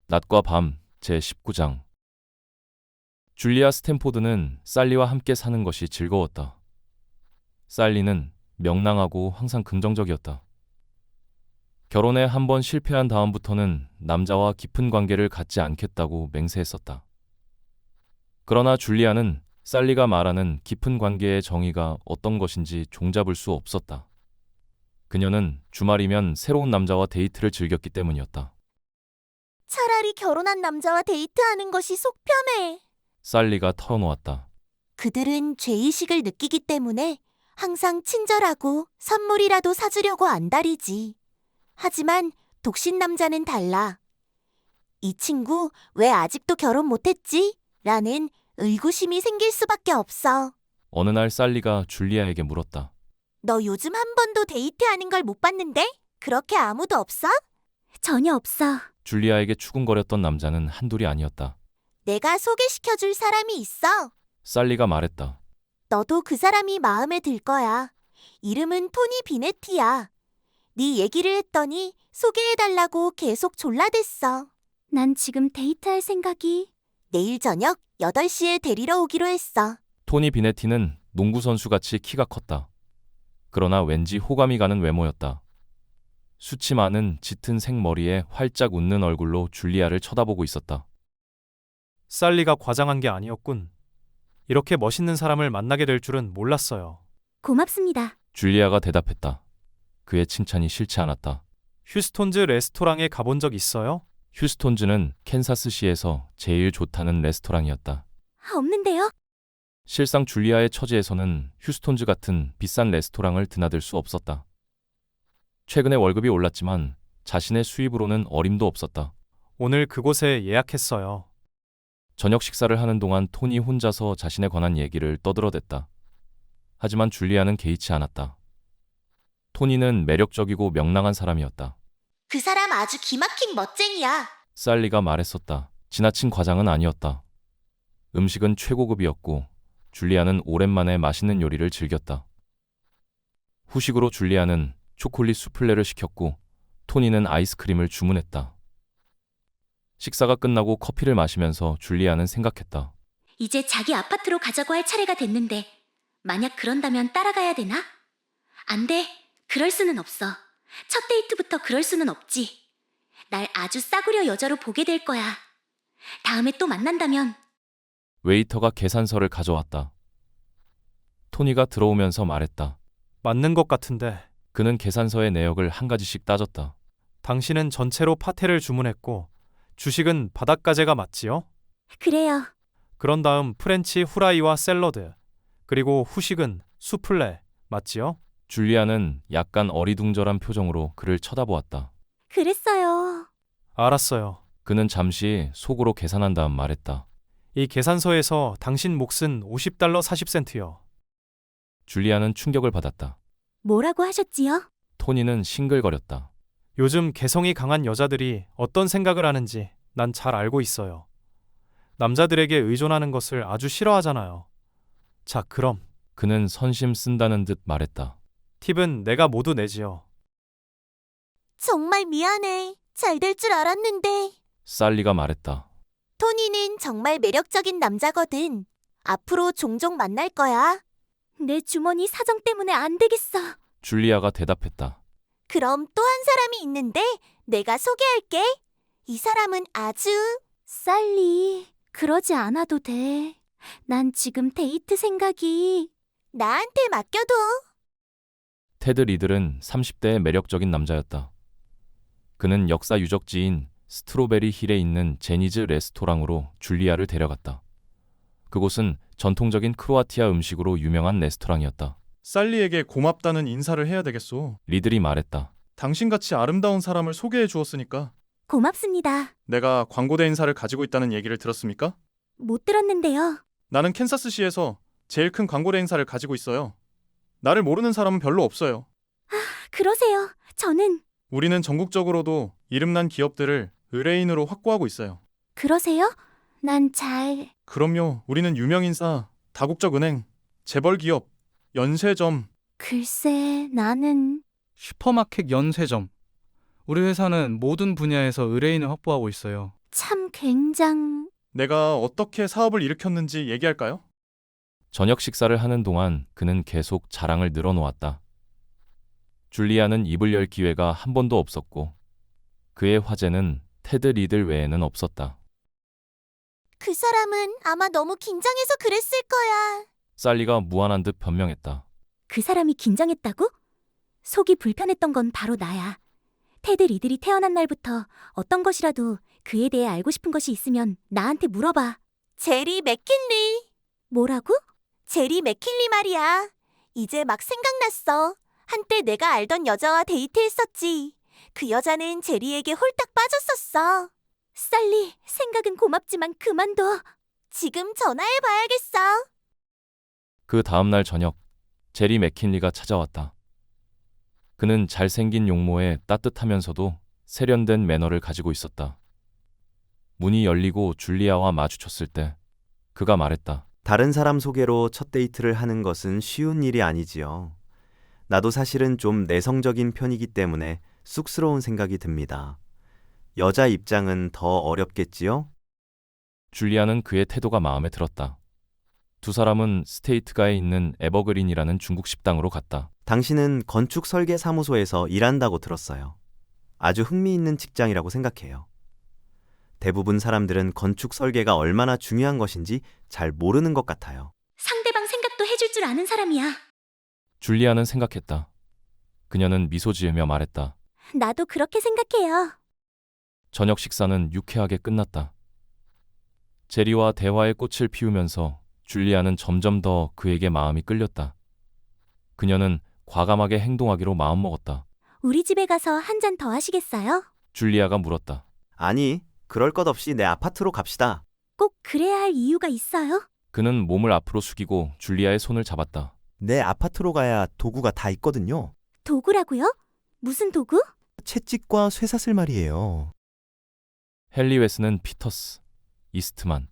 낮과 밤 제19장. 줄리아 스탠포드는 살리와 함께 사는 것이 즐거웠다. 살리는 명랑하고 항상 긍정적이었다. 결혼에 한 번 실패한 다음부터는 남자와 깊은 관계를 갖지 않겠다고 맹세했었다. 그러나 줄리아는 살리가 말하는 깊은 관계의 정의가 어떤 것인지 종잡을 수 없었다. 그녀는 주말이면 새로운 남자와 데이트를 즐겼기 때문이었다. 차라리 결혼한 남자와 데이트하는 것이 속 편해. 살리가 털어놓았다. 그들은 죄의식을 느끼기 때문에 항상 친절하고 선물이라도 사주려고 안달이지. 하지만 독신 남자는 달라. 이 친구 왜 아직도 결혼 못했지? 라는 의구심이 생길 수밖에 없어. 어느 날 살리가 줄리아에게 물었다. 너 요즘 한 번도 데이트하는 걸 못 봤는데? 그렇게 아무도 없어? 전혀 없어. 줄리아에게 추궁거렸던 남자는 한둘이 아니었다. 내가 소개시켜줄 사람이 있어. 살리가 말했다. 너도 그 사람이 마음에 들 거야. 이름은 토니 비네티야. 네 얘기를 했더니 소개해달라고 계속 졸라댔어. 난 지금 데이트할 생각이. 내일 저녁 8시에 데리러 오기로 했어. 토니 비네티는 농구선수같이 키가 컸다. 그러나 왠지 호감이 가는 외모였다. 수치 많은 짙은 생머리에 활짝 웃는 얼굴로 줄리아를 쳐다보고 있었다. 살리가 과장한 게 아니었군. 이렇게 멋있는 사람을 만나게 될 줄은 몰랐어요. 고맙습니다. 줄리아가 대답했다. 그의 칭찬이 싫지 않았다. 휴스톤즈 레스토랑에 가본 적 있어요? 휴스톤즈는 캔사스시에서 제일 좋다는 레스토랑이었다. 없는데요? 실상 줄리아의 처지에서는 휴스톤즈 같은 비싼 레스토랑을 드나들 수 없었다. 최근에 월급이 올랐지만 자신의 수입으로는 어림도 없었다. 오늘 그곳에 예약했어요. 저녁 식사를 하는 동안 토니 혼자서 자신에 관한 얘기를 떠들어댔다. 하지만 줄리아는 개의치 않았다. 토니는 매력적이고 명랑한 사람이었다. 그 사람 아주 기막힌 멋쟁이야. 살리가 말했었다. 지나친 과장은 아니었다. 음식은 최고급이었고 줄리아는 오랜만에 맛있는 요리를 즐겼다. 후식으로 줄리아는 초콜릿 수플레를 시켰고 토니는 아이스크림을 주문했다. 식사가 끝나고 커피를 마시면서 줄리아는 생각했다. 이제 자기 아파트로 가자고 할 차례가 됐는데 만약 그런다면 따라가야 되나? 안 돼. 그럴 수는 없어. 첫 데이트부터 그럴 수는 없지. 날 아주 싸구려 여자로 보게 될 거야. 다음에 또 만난다면. 웨이터가 계산서를 가져왔다. 토니가 들어오면서 말했다. 맞는 것 같은데 그는 계산서의 내역을 한 가지씩 따졌다. 당신은 전체로 파테를 주문했고 주식은 바닷가재가 맞지요? 그래요. 그런 다음 프렌치 후라이와 샐러드 그리고 후식은 수플레 맞지요? 줄리아는 약간 어리둥절한 표정으로 그를 쳐다보았다. 그랬어요. 알았어요. 그는 잠시 속으로 계산한 다음 말했다. 이 계산서에서 당신 몫은 $50 40센트요. 줄리아는 충격을 받았다. 뭐라고 하셨지요? 토니는 싱글거렸다. 요즘 개성이 강한 여자들이 어떤 생각을 하는지 난 잘 알고 있어요. 남자들에게 의존하는 것을 아주 싫어하잖아요. 자, 그럼 그는 선심 쓴다는 듯 말했다. 팁은 내가 모두 내지요. 정말 미안해. 잘 될 줄 알았는데. 살리가 말했다. 토니는 정말 매력적인 남자거든. 앞으로 종종 만날 거야. 내 주머니 사정 때문에 안 되겠어. 줄리아가 대답했다. 그럼 또 한 사람이 있는데 내가 소개할게. 이 사람은 아주... 살리, 그러지 않아도 돼. 난 지금 데이트 생각이... 나한테 맡겨둬. 테드 리들은 30대의 매력적인 남자였다. 그는 역사 유적지인 스트로베리 힐에 있는 제니즈 레스토랑으로 줄리아를 데려갔다. 그곳은 전통적인 크로아티아 음식으로 유명한 레스토랑이었다. 살리에게 고맙다는 인사를 해야 되겠소. 리들이 말했다. 당신같이 아름다운 사람을 소개해 주었으니까. 고맙습니다. 내가 광고대 인사를 가지고 있다는 얘기를 들었습니까? 못 들었는데요. 나는 캔사스시에서 제일 큰 광고대 행사를 가지고 있어요. 나를 모르는 사람은 별로 없어요. 그러세요. 저는... 우리는 전국적으로도 이름난 기업들을 의뢰인으로 확보하고 있어요. 그러세요? 난 잘... 그럼요. 우리는 유명인사, 다국적 은행, 재벌 기업, 연쇄점. 글쎄, 나는... 슈퍼마켓 연쇄점. 우리 회사는 모든 분야에서 의뢰인을 확보하고 있어요. 참 굉장... 내가 어떻게 사업을 일으켰는지 얘기할까요? 저녁 식사를 하는 동안 그는 계속 자랑을 늘어놓았다. 줄리아는 입을 열 기회가 한 번도 없었고 그의 화제는 테드 리들 외에는 없었다. 그 사람은 아마 너무 긴장해서 그랬을 거야. 살리가 무안한 듯 변명했다. 그 사람이 긴장했다고? 속이 불편했던 건 바로 나야. 테드 리들이 태어난 날부터 어떤 것이라도 그에 대해 알고 싶은 것이 있으면 나한테 물어봐. 제리 맥킨리. 뭐라고? 제리 맥킨리 말이야. 이제 막 생각났어. 한때 내가 알던 여자와 데이트했었지. 그 여자는 제리에게 홀딱 빠졌었어. 살리, 생각은 고맙지만 그만둬. 지금 전화해봐야겠어. 그 다음날 저녁 제리 맥킨리가 찾아왔다. 그는 잘생긴 용모에 따뜻하면서도 세련된 매너를 가지고 있었다. 문이 열리고 줄리아와 마주쳤을 때 그가 말했다. 다른 사람 소개로 첫 데이트를 하는 것은 쉬운 일이 아니지요. 나도 사실은 좀 내성적인 편이기 때문에 쑥스러운 생각이 듭니다. 여자 입장은 더 어렵겠지요? 줄리아는 그의 태도가 마음에 들었다. 두 사람은 스테이트가에 있는 에버그린이라는 중국 식당으로 갔다. 당신은 건축 설계 사무소에서 일한다고 들었어요. 아주 흥미있는 직장이라고 생각해요. 대부분 사람들은 건축 설계가 얼마나 중요한 것인지 잘 모르는 것 같아요. 상대방 생각도 해줄 줄 아는 사람이야. 줄리아는 생각했다. 그녀는 미소 지으며 말했다. 나도 그렇게 생각해요. 저녁 식사는 유쾌하게 끝났다. 제리와 대화의 꽃을 피우면서 줄리아는 점점 더 그에게 마음이 끌렸다. 그녀는 과감하게 행동하기로 마음먹었다. 우리 집에 가서 한 잔 더 하시겠어요? 줄리아가 물었다. 아니, 그럴 것 없이 내 아파트로 갑시다. 꼭 그래야 할 이유가 있어요? 그는 몸을 앞으로 숙이고 줄리아의 손을 잡았다. 내 아파트로 가야 도구가 다 있거든요. 도구라고요? 무슨 도구? 채찍과 쇠사슬 말이에요. 헨리 웨스는 피터스, 이스트만,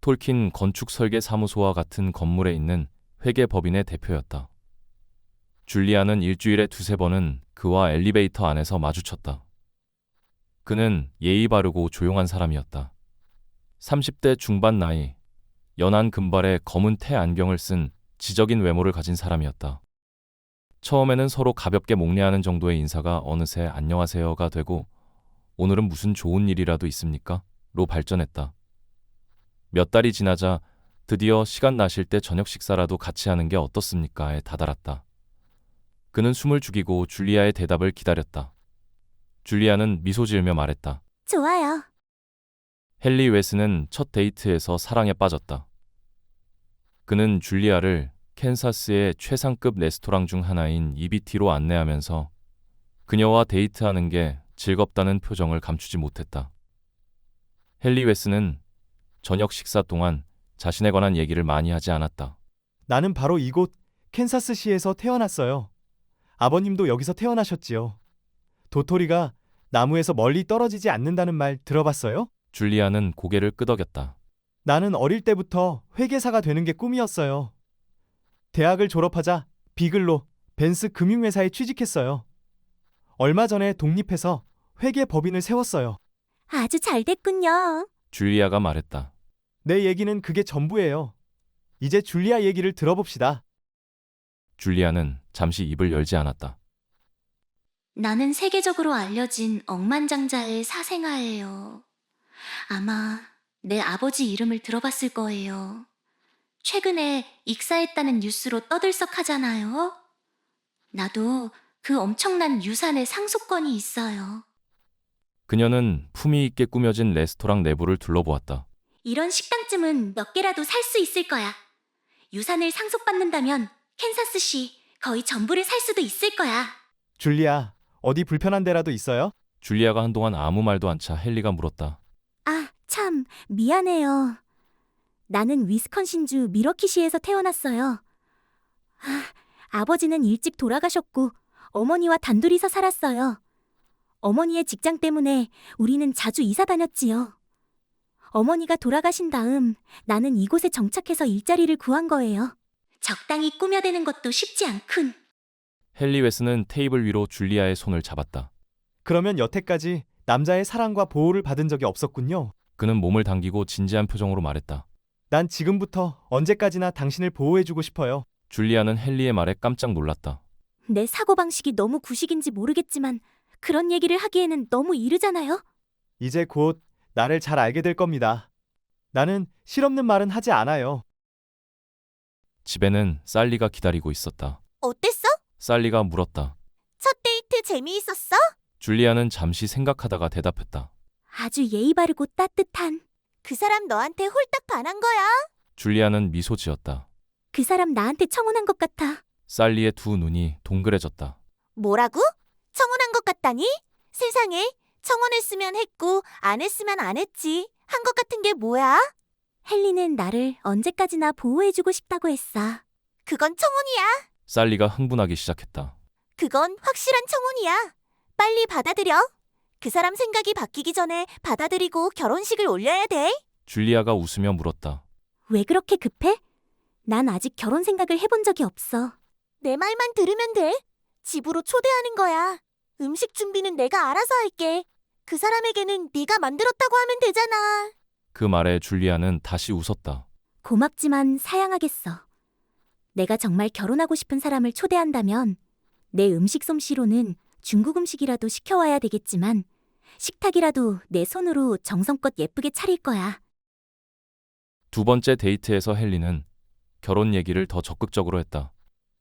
톨킨 건축 설계 사무소와 같은 건물에 있는 회계법인의 대표였다. 줄리아는 일주일에 두세 번은 그와 엘리베이터 안에서 마주쳤다. 그는 예의 바르고 조용한 사람이었다. 30대 중반 나이, 연한 금발에 검은 테 안경을 쓴 지적인 외모를 가진 사람이었다. 처음에는 서로 가볍게 목례하는 정도의 인사가 어느새 안녕하세요가 되고 오늘은 무슨 좋은 일이라도 있습니까? 로 발전했다. 몇 달이 지나자 드디어 시간 나실 때 저녁 식사라도 같이 하는 게 어떻습니까?에 다다랐다. 그는 숨을 죽이고 줄리아의 대답을 기다렸다. 줄리아는 미소 지으며 말했다. 좋아요. 헨리 웨스는 첫 데이트에서 사랑에 빠졌다. 그는 줄리아를 캔사스의 최상급 레스토랑 중 하나인 EBT로 안내하면서 그녀와 데이트하는 게 즐겁다는 표정을 감추지 못했다. 헨리 웨스는 저녁 식사 동안 자신에 관한 얘기를 많이 하지 않았다. 나는 바로 이곳 캔사스시에서 태어났어요. 아버님도 여기서 태어나셨지요. 도토리가 나무에서 멀리 떨어지지 않는다는 말 들어봤어요? 줄리아는 고개를 끄덕였다. 나는 어릴 때부터 회계사가 되는 게 꿈이었어요. 대학을 졸업하자 비글로 벤스 금융회사에 취직했어요. 얼마 전에 독립해서 회계법인을 세웠어요. 아주 잘 됐군요. 줄리아가 말했다. 내 얘기는 그게 전부예요. 이제 줄리아 얘기를 들어봅시다. 줄리아는 잠시 입을 열지 않았다. 나는 세계적으로 알려진 억만장자의 사생아예요. 아마 내 아버지 이름을 들어봤을 거예요. 최근에 익사했다는 뉴스로 떠들썩하잖아요. 나도 그 엄청난 유산의 상속권이 있어요. 그녀는 품위 있게 꾸며진 레스토랑 내부를 둘러보았다. 이런 식당쯤은 몇 개라도 살 수 있을 거야. 유산을 상속받는다면 캔사스시 거의 전부를 살 수도 있을 거야. 줄리아, 어디 불편한 데라도 있어요? 줄리아가 한동안 아무 말도 않자 헨리가 물었다. 아, 참 미안해요. 나는 위스콘신주 미러키시에서 태어났어요. 아버지는 일찍 돌아가셨고 어머니와 단둘이서 살았어요. 어머니의 직장 때문에 우리는 자주 이사 다녔지요. 어머니가 돌아가신 다음 나는 이곳에 정착해서 일자리를 구한 거예요. 적당히 꾸며대는 것도 쉽지 않군. 헨리 웨스는 테이블 위로 줄리아의 손을 잡았다. 그러면 여태까지 남자의 사랑과 보호를 받은 적이 없었군요. 그는 몸을 당기고 진지한 표정으로 말했다. 난 지금부터 언제까지나 당신을 보호해주고 싶어요. 줄리아는 헨리의 말에 깜짝 놀랐다. 내 사고방식이 너무 구식인지 모르겠지만 그런 얘기를 하기에는 너무 이르잖아요? 이제 곧 나를 잘 알게 될 겁니다. 나는 실없는 말은 하지 않아요. 집에는 살리가 기다리고 있었다. 어땠어? 살리가 물었다. 첫 데이트 재미있었어? 줄리아는 잠시 생각하다가 대답했다. 아주 예의 바르고 따뜻한. 그 사람 너한테 홀딱 반한 거야? 줄리아는 미소 지었다. 그 사람 나한테 청혼한 것 같아. 살리의 두 눈이 동그래졌다. 뭐라고? 청혼한 것 같다니? 세상에, 청혼했으면 했고 안 했으면 안 했지. 한 것 같은 게 뭐야? 헨리는 나를 언제까지나 보호해주고 싶다고 했어. 그건 청혼이야. 살리가 흥분하기 시작했다. 그건 확실한 청혼이야. 빨리 받아들여. 그 사람 생각이 바뀌기 전에 받아들이고 결혼식을 올려야 돼. 줄리아가 웃으며 물었다. 왜 그렇게 급해? 난 아직 결혼 생각을 해본 적이 없어. 내 말만 들으면 돼. 집으로 초대하는 거야. 음식 준비는 내가 알아서 할게. 그 사람에게는 네가 만들었다고 하면 되잖아. 그 말에 줄리아는 다시 웃었다. 고맙지만 사양하겠어. 내가 정말 결혼하고 싶은 사람을 초대한다면 내 음식 솜씨로는 중국 음식이라도 시켜와야 되겠지만 식탁이라도 내 손으로 정성껏 예쁘게 차릴 거야. 두 번째 데이트에서 헨리는 결혼 얘기를 더 적극적으로 했다.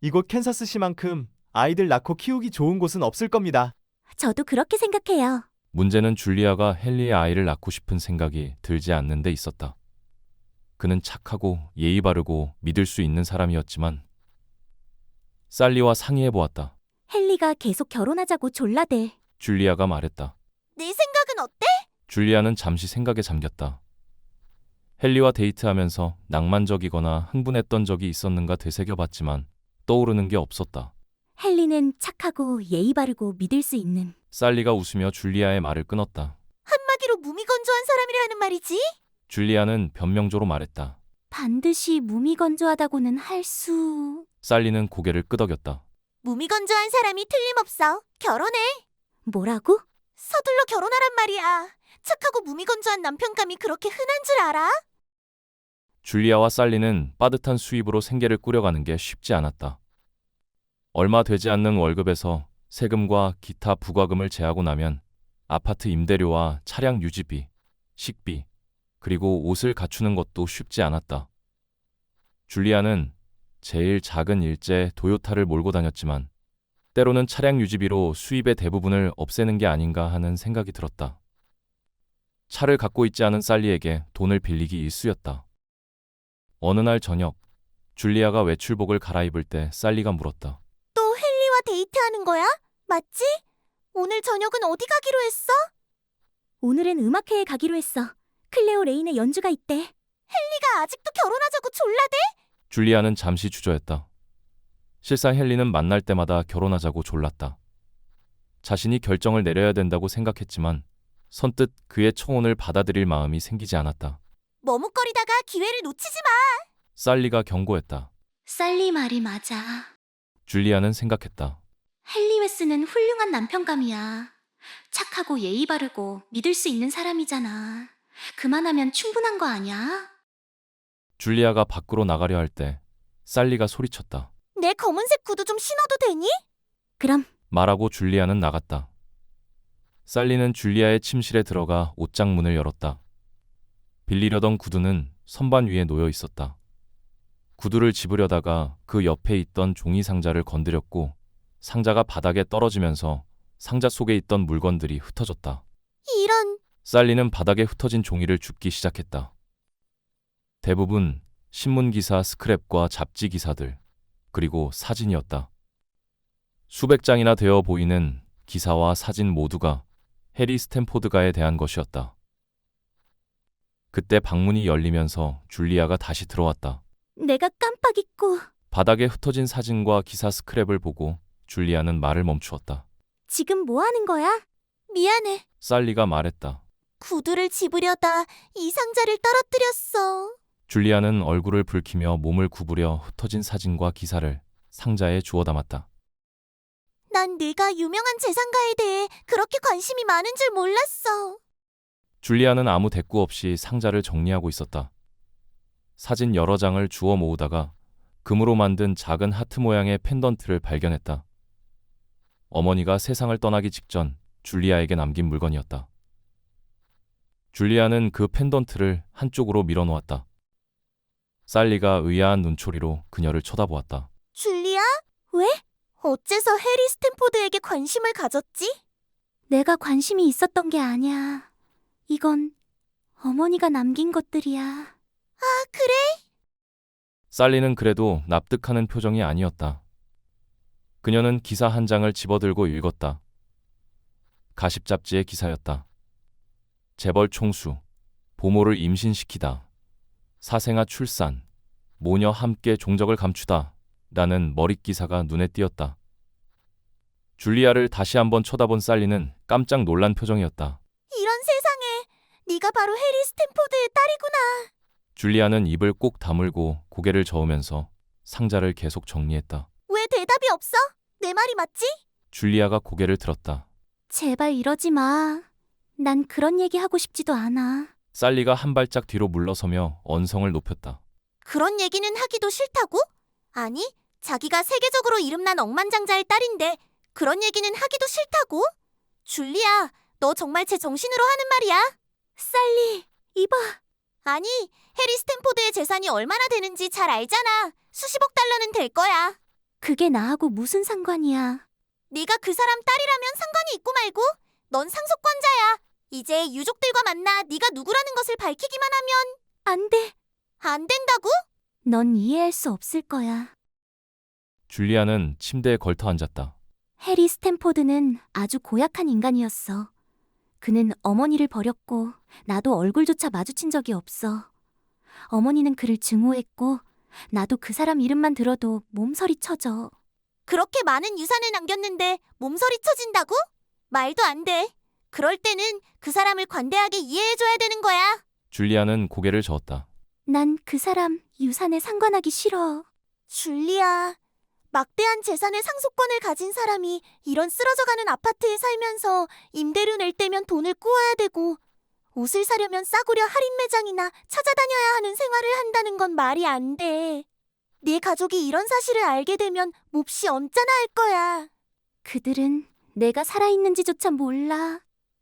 이곳 캔사스시만큼 아이들 낳고 키우기 좋은 곳은 없을 겁니다. 저도 그렇게 생각해요. 문제는 줄리아가 헨리의 아이를 낳고 싶은 생각이 들지 않는 데 있었다. 그는 착하고 예의 바르고 믿을 수 있는 사람이었지만 살리와 상의해보았다. 헨리가 계속 결혼하자고 졸라대. 줄리아가 말했다. 네 생각은 어때? 줄리아는 잠시 생각에 잠겼다. 헨리와 데이트하면서 낭만적이거나 흥분했던 적이 있었는가 되새겨봤지만 떠오르는 게 없었다. 헨리는 착하고 예의 바르고 믿을 수 있는. 살리가 웃으며 줄리아의 말을 끊었다. 한마디로 무미건조한 사람이라는 말이지? 줄리아는 변명조로 말했다. 반드시 무미건조하다고는 할 수... 살리는 고개를 끄덕였다. 무미건조한 사람이 틀림없어. 결혼해. 뭐라고? 서둘러 결혼하란 말이야. 착하고 무미건조한 남편감이 그렇게 흔한 줄 알아? 줄리아와 살리는 빠듯한 수입으로 생계를 꾸려가는 게 쉽지 않았다. 얼마 되지 않는 월급에서 세금과 기타 부과금을 제하고 나면 아파트 임대료와 차량 유지비, 식비, 그리고 옷을 갖추는 것도 쉽지 않았다. 줄리아는 제일 작은 일제 도요타를 몰고 다녔지만 때로는 차량 유지비로 수입의 대부분을 없애는 게 아닌가 하는 생각이 들었다. 차를 갖고 있지 않은 살리에게 돈을 빌리기 일쑤였다. 어느 날 저녁, 줄리아가 외출복을 갈아입을 때 살리가 물었다. 또 헨리와 데이트하는 거야? 맞지? 오늘 저녁은 어디 가기로 했어? 오늘은 음악회에 가기로 했어. 클레오 레인의 연주가 있대. 헨리가 아직도 결혼하자고 졸라대? 줄리아는 잠시 주저했다. 실상 헨리는 만날 때마다 결혼하자고 졸랐다. 자신이 결정을 내려야 된다고 생각했지만 선뜻 그의 청혼을 받아들일 마음이 생기지 않았다. 머뭇거리다가 기회를 놓치지 마. 살리가 경고했다. 살리 말이 맞아. 줄리아는 생각했다. 헨리 웨스는 훌륭한 남편감이야. 착하고 예의 바르고 믿을 수 있는 사람이잖아. 그만하면 충분한 거 아니야? 줄리아가 밖으로 나가려 할 때 살리가 소리쳤다. 내 검은색 구두 좀 신어도 되니? 그럼 말하고 줄리아는 나갔다. 살리는 줄리아의 침실에 들어가 옷장 문을 열었다. 빌리려던 구두는 선반 위에 놓여 있었다. 구두를 집으려다가 그 옆에 있던 종이 상자를 건드렸고 상자가 바닥에 떨어지면서 상자 속에 있던 물건들이 흩어졌다. 이런. 살리는 바닥에 흩어진 종이를 줍기 시작했다. 대부분 신문기사 스크랩과 잡지 기사들, 그리고 사진이었다. 수백 장이나 되어 보이는 기사와 사진 모두가 해리 스탠포드가에 대한 것이었다. 그때 방문이 열리면서 줄리아가 다시 들어왔다. 내가 깜빡 잊고. 바닥에 흩어진 사진과 기사 스크랩을 보고 줄리아는 말을 멈추었다. 지금 뭐 하는 거야? 미안해. 살리가 말했다. 구두를 집으려다 이 상자를 떨어뜨렸어. 줄리아는 얼굴을 붉히며 몸을 구부려 흩어진 사진과 기사를 상자에 주워 담았다. 난 네가 유명한 재상가에 대해 그렇게 관심이 많은 줄 몰랐어. 줄리아는 아무 대꾸 없이 상자를 정리하고 있었다. 사진 여러 장을 주워 모으다가 금으로 만든 작은 하트 모양의 펜던트를 발견했다. 어머니가 세상을 떠나기 직전 줄리아에게 남긴 물건이었다. 줄리아는 그 펜던트를 한쪽으로 밀어놓았다. 살리가 의아한 눈초리로 그녀를 쳐다보았다. 줄리아? 왜? 어째서 해리 스탠포드에게 관심을 가졌지? 내가 관심이 있었던 게 아니야. 이건 어머니가 남긴 것들이야. 아, 그래? 살리는 그래도 납득하는 표정이 아니었다. 그녀는 기사 한 장을 집어들고 읽었다. 가십 잡지의 기사였다. 재벌 총수, 보모를 임신시키다. 사생아 출산, 모녀 함께 종적을 감추다. 라는 머릿 기사가 눈에 띄었다. 줄리아를 다시 한번 쳐다본 살리는 깜짝 놀란 표정이었다. 이런 세상에, 네가 바로 해리 스탠포드의 딸이구나. 줄리아는 입을 꼭 다물고 고개를 저으면서 상자를 계속 정리했다. 왜 대답이 없어? 내 말이 맞지? 줄리아가 고개를 들었다. 제발 이러지 마. 난 그런 얘기 하고 싶지도 않아. 살리가 한 발짝 뒤로 물러서며 언성을 높였다. 그런 얘기는 하기도 싫다고? 아니, 자기가 세계적으로 이름난 억만장자의 딸인데 그런 얘기는 하기도 싫다고? 줄리아, 너 정말 제 정신으로 하는 말이야? 살리, 이봐. 아니, 해리 스탠포드의 재산이 얼마나 되는지 잘 알잖아. 수십억 달러는 될 거야. 그게 나하고 무슨 상관이야. 네가 그 사람 딸이라면 상관이 있고 말고 넌 상속권자야. 이제 유족들과 만나 네가 누구라는 것을 밝히기만 하면 안 돼. 안 된다고? 넌 이해할 수 없을 거야. 줄리아는 침대에 걸터 앉았다. 해리 스탠포드는 아주 고약한 인간이었어. 그는 어머니를 버렸고 나도 얼굴조차 마주친 적이 없어. 어머니는 그를 증오했고 나도 그 사람 이름만 들어도 몸서리 쳐져. 그렇게 많은 유산을 남겼는데 몸서리 쳐진다고? 말도 안 돼. 그럴 때는 그 사람을 관대하게 이해해줘야 되는 거야. 줄리아는 고개를 저었다. 난 그 사람 유산에 상관하기 싫어. 줄리아, 막대한 재산의 상속권을 가진 사람이 이런 쓰러져가는 아파트에 살면서 임대료 낼 때면 돈을 꾸어야 되고 옷을 사려면 싸구려 할인 매장이나 찾아다녀야 하는 생활을 한다는 건 말이 안 돼. 네 가족이 이런 사실을 알게 되면 몹시 언짢아 할 거야. 그들은 내가 살아있는지조차 몰라.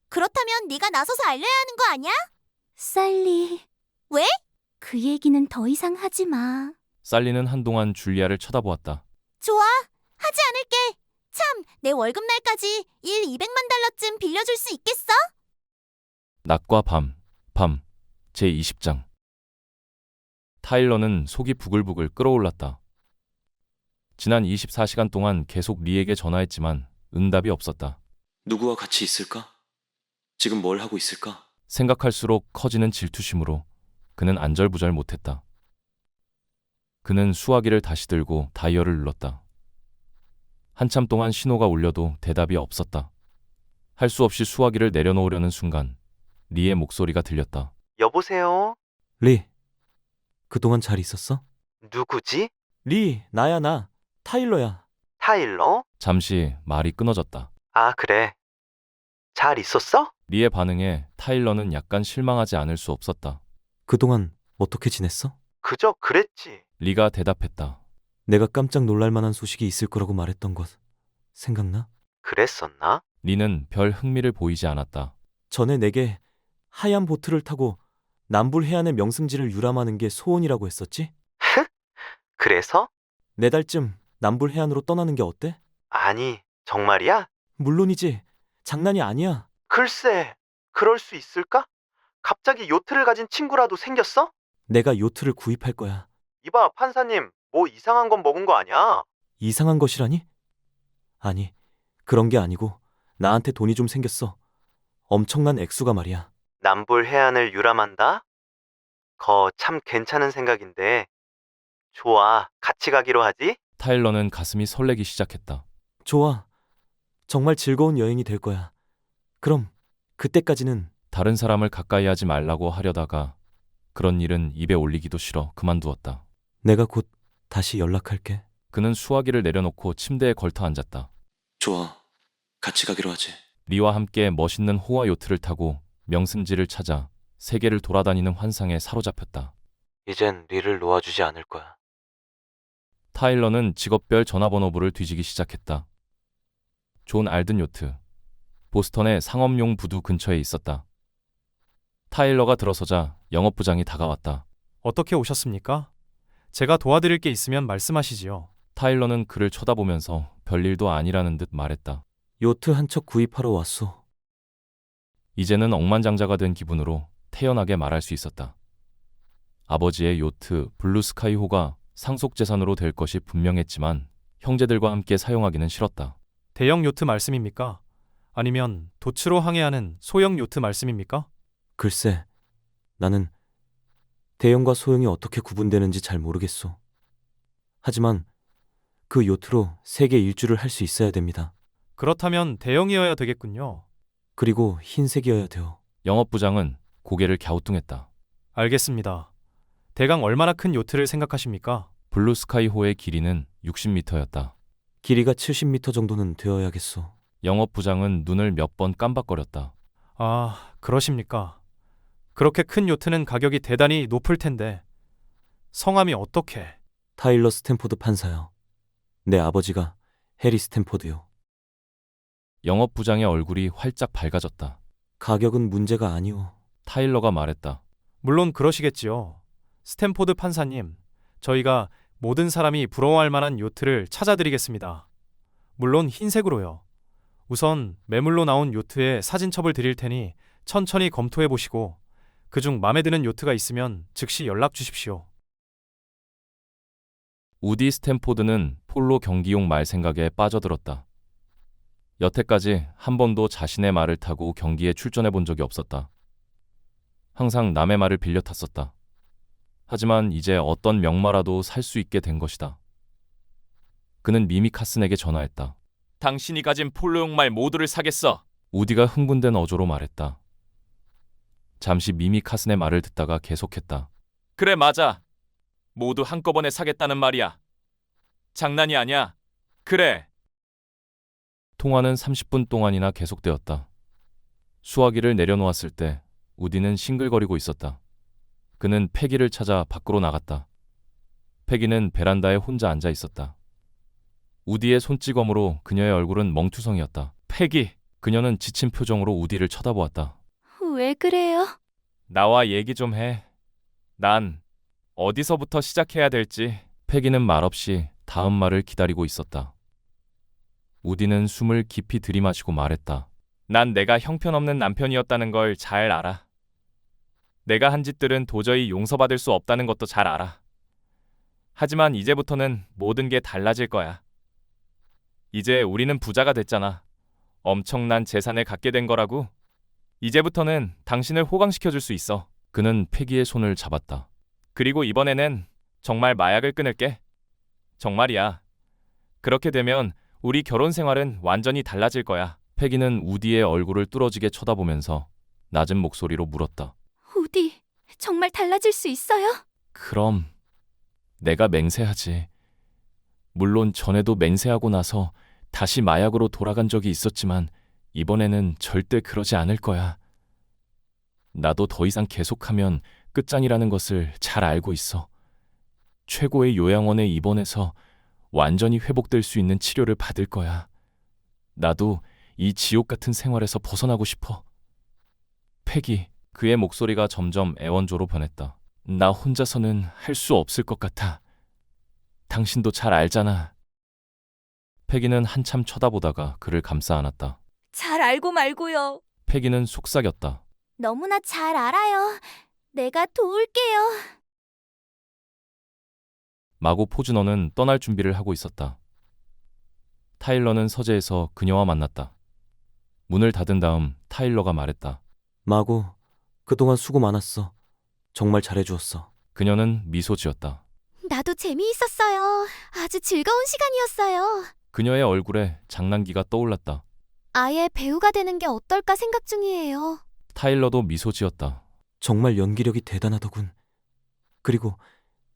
그렇다면 네가 나서서 알려야 하는 거 아니야? 살리. 왜? 그 얘기는 더 이상 하지 마. 살리는 한동안 줄리아를 쳐다보았다. 좋아, 하지 않을게. 참, 내 월급날까지 200만 달러쯤 빌려줄 수 있겠어? 낮과 밤 제20장. 타일러는 속이 부글부글 끓어올랐다. 지난 24시간 동안 계속 리에게 전화했지만 응답이 없었다. 누구와 같이 있을까? 지금 뭘 하고 있을까? 생각할수록 커지는 질투심으로 그는 안절부절 못했다. 그는 수화기를 다시 들고 다이얼을 눌렀다. 한참 동안 신호가 울려도 대답이 없었다. 할 수 없이 수화기를 내려놓으려는 순간 리의 목소리가 들렸다. 여보세요? 리, 그동안 잘 있었어? 누구지? 리, 나. 타일러야. 타일러? 잠시 말이 끊어졌다. 아, 그래. 잘 있었어? 리의 반응에 타일러는 약간 실망하지 않을 수 없었다. 그동안 어떻게 지냈어? 그저 그랬지. 리가 대답했다. 내가 깜짝 놀랄 만한 소식이 있을 거라고 말했던 것 생각나? 그랬었나? 리는 별 흥미를 보이지 않았다. 전에 내게 하얀 보트를 타고 남불 해안의 명승지를 유람하는 게 소원이라고 했었지? 그래서? 4달쯤 남불 해안으로 떠나는 게 어때? 아니, 정말이야? 물론이지. 장난이 아니야. 글쎄, 그럴 수 있을까? 갑자기 요트를 가진 친구라도 생겼어? 내가 요트를 구입할 거야. 이봐, 판사님, 뭐 이상한 건 먹은 거 아니야? 이상한 것이라니? 아니, 그런 게 아니고 나한테 돈이 좀 생겼어. 엄청난 액수가 말이야. 남불 해안을 유람한다? 참 괜찮은 생각인데. 좋아, 같이 가기로 하지? 타일러는 가슴이 설레기 시작했다. 좋아. 정말 즐거운 여행이 될 거야. 그럼 그때까지는 다른 사람을 가까이 하지 말라고 하려다가 그런 일은 입에 올리기도 싫어 그만두었다. 내가 곧 다시 연락할게. 그는 수화기를 내려놓고 침대에 걸터 앉았다. 좋아. 같이 가기로 하지. 리와 함께 멋있는 호화 요트를 타고 명승지를 찾아 세계를 돌아다니는 환상에 사로잡혔다. 이젠 리를 놓아주지 않을 거야. 타일러는 직업별 전화번호부를 뒤지기 시작했다. 존 알든 요트, 보스턴의 상업용 부두 근처에 있었다. 타일러가 들어서자 영업부장이 다가왔다. 어떻게 오셨습니까? 제가 도와드릴 게 있으면 말씀하시지요. 타일러는 그를 쳐다보면서 별일도 아니라는 듯 말했다. 요트 한 척 구입하러 왔소. 이제는 억만장자가 된 기분으로 태연하게 말할 수 있었다. 아버지의 요트 블루스카이호가 상속재산으로 될 것이 분명했지만 형제들과 함께 사용하기는 싫었다. 대형 요트 말씀입니까? 아니면 도츠로 항해하는 소형 요트 말씀입니까? 글쎄, 나는 대형과 소형이 어떻게 구분되는지 잘 모르겠소. 하지만 그 요트로 세계 일주를 할 수 있어야 됩니다. 그렇다면 대형이어야 되겠군요. 그리고 흰색이어야 돼요. 영업부장은 고개를 갸우뚱했다. 알겠습니다. 대강 얼마나 큰 요트를 생각하십니까? 블루스카이호의 길이는 60m였다. 길이가 70m 정도는 되어야겠소. 영업부장은 눈을 몇 번 깜박거렸다. 아, 그러십니까? 그렇게 큰 요트는 가격이 대단히 높을 텐데 성함이 어떻게? 타일러 스탠포드 판사요. 내 아버지가 해리 스탠포드요. 영업부장의 얼굴이 활짝 밝아졌다. 가격은 문제가 아니오. 타일러가 말했다. 물론 그러시겠지요. 스탠포드 판사님, 저희가 모든 사람이 부러워할 만한 요트를 찾아드리겠습니다. 물론 흰색으로요. 우선 매물로 나온 요트에 사진첩을 드릴 테니 천천히 검토해 보시고 그중 마음에 드는 요트가 있으면 즉시 연락 주십시오. 우디 스탠포드는 폴로 경기용 말 생각에 빠져들었다. 여태까지 한 번도 자신의 말을 타고 경기에 출전해 본 적이 없었다. 항상 남의 말을 빌려 탔었다. 하지만 이제 어떤 명마라도 살 수 있게 된 것이다. 그는 미미 카슨에게 전화했다. 당신이 가진 폴로용 말 모두를 사겠어. 우디가 흥분된 어조로 말했다. 잠시 미미 카슨의 말을 듣다가 계속했다. 그래, 맞아. 모두 한꺼번에 사겠다는 말이야. 장난이 아니야. 그래. 통화는 30분 동안이나 계속되었다. 수화기를 내려놓았을 때 우디는 싱글거리고 있었다. 그는 패기를 찾아 밖으로 나갔다. 패기는 베란다에 혼자 앉아 있었다. 우디의 손찌검으로 그녀의 얼굴은 멍투성이었다. 패기! 그녀는 지친 표정으로 우디를 쳐다보았다. 왜 그래요? 나와 얘기 좀 해. 난 어디서부터 시작해야 될지. 패기는 말없이 다음 말을 기다리고 있었다. 우디는 숨을 깊이 들이마시고 말했다. 난 내가 형편없는 남편이었다는 걸 잘 알아. 내가 한 짓들은 도저히 용서받을 수 없다는 것도 잘 알아. 하지만 이제부터는 모든 게 달라질 거야. 이제 우리는 부자가 됐잖아. 엄청난 재산을 갖게 된 거라고. 이제부터는 당신을 호강시켜줄 수 있어. 그는 패기의 손을 잡았다. 그리고 이번에는 정말 마약을 끊을게. 정말이야. 그렇게 되면 우리 결혼 생활은 완전히 달라질 거야. 패기는 우디의 얼굴을 뚫어지게 쳐다보면서 낮은 목소리로 물었다. 우디, 정말 달라질 수 있어요? 그럼 내가 맹세하지. 물론 전에도 맹세하고 나서 다시 마약으로 돌아간 적이 있었지만 이번에는 절대 그러지 않을 거야. 나도 더 이상 계속하면 끝장이라는 것을 잘 알고 있어. 최고의 요양원에 입원해서 완전히 회복될 수 있는 치료를 받을 거야. 나도 이 지옥 같은 생활에서 벗어나고 싶어. 패기, 그의 목소리가 점점 애원조로 변했다. 나 혼자서는 할 수 없을 것 같아. 당신도 잘 알잖아. 패기는 한참 쳐다보다가 그를 감싸 안았다. 잘 알고 말고요. 패기는 속삭였다. 너무나 잘 알아요. 내가 도울게요. 마고 포즈너는 떠날 준비를 하고 있었다. 타일러는 서재에서 그녀와 만났다. 문을 닫은 다음 타일러가 말했다. 마고, 그동안 수고 많았어. 정말 잘해주었어. 그녀는 미소 지었다. 나도 재미있었어요. 아주 즐거운 시간이었어요. 그녀의 얼굴에 장난기가 떠올랐다. 아예 배우가 되는 게 어떨까 생각 중이에요. 타일러도 미소 지었다. 정말 연기력이 대단하더군. 그리고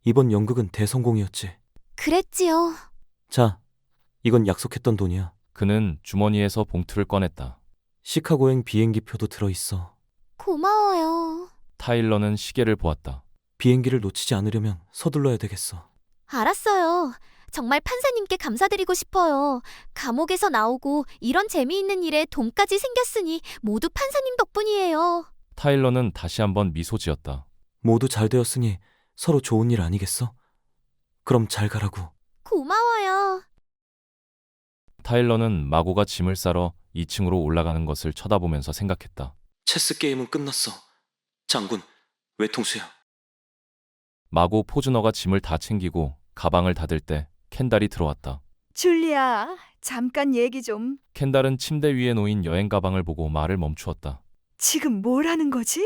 이번 연극은 대성공이었지. 그랬지요. 자, 이건 약속했던 돈이야. 그는 주머니에서 봉투를 꺼냈다. 시카고행 비행기표도 들어있어. 고마워요. 타일러는 시계를 보았다. 비행기를 놓치지 않으려면 서둘러야 되겠어. 알았어요. 정말 판사님께 감사드리고 싶어요. 감옥에서 나오고 이런 재미있는 일에 돈까지 생겼으니 모두 판사님 덕분이에요. 타일러는 다시 한번 미소 지었다. 모두 잘 되었으니 서로 좋은 일 아니겠어? 그럼 잘 가라고. 고마워요. 타일러는 마고가 짐을 싸러 2층으로 올라가는 것을 쳐다보면서 생각했다. 체스 게임은 끝났어. 장군, 외통수야. 마고 포즈너가 짐을 다 챙기고 가방을 닫을 때 켄달이 들어왔다. 줄리아, 잠깐 얘기 좀. 켄달은 침대 위에 놓인 여행 가방을 보고 말을 멈추었다. 지금 뭘 하는 거지?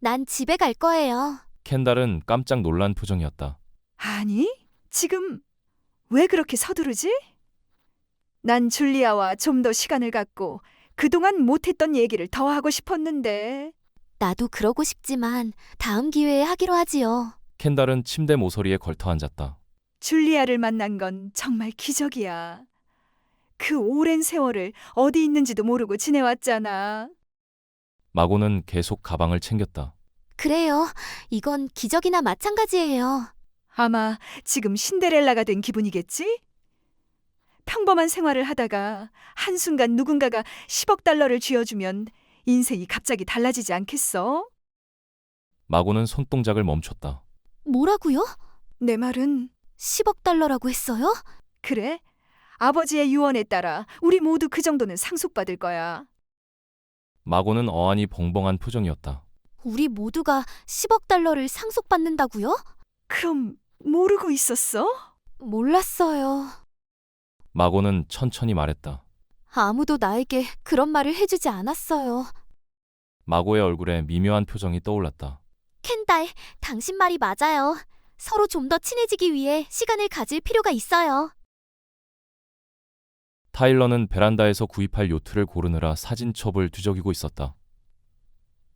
난 집에 갈 거예요. 켄달은 깜짝 놀란 표정이었다. 아니, 지금 왜 그렇게 서두르지? 난 줄리아와 좀 더 시간을 갖고 그동안 못했던 얘기를 더 하고 싶었는데. 나도 그러고 싶지만 다음 기회에 하기로 하지요. 켄달은 침대 모서리에 걸터 앉았다. 줄리아를 만난 건 정말 기적이야. 그 오랜 세월을 어디 있는지도 모르고 지내왔잖아. 마고는 계속 가방을 챙겼다. 그래요. 이건 기적이나 마찬가지예요. 아마 지금 신데렐라가 된 기분이겠지? 평범한 생활을 하다가 한순간 누군가가 10억 달러를 쥐어주면 인생이 갑자기 달라지지 않겠어? 마고는 손동작을 멈췄다. 뭐라고요? 내 말은 10억 달러라고 했어요? 그래? 아버지의 유언에 따라 우리 모두 그 정도는 상속받을 거야. 마고는 어안이 벙벙한 표정이었다. 우리 모두가 10억 달러를 상속받는다고요? 그럼 모르고 있었어? 몰랐어요. 마고는 천천히 말했다. 아무도 나에게 그런 말을 해주지 않았어요. 마고의 얼굴에 미묘한 표정이 떠올랐다. 켄달, 당신 말이 맞아요. 서로 좀 더 친해지기 위해 시간을 가질 필요가 있어요. 타일러는 베란다에서 구입할 요트를 고르느라 사진첩을 뒤적이고 있었다.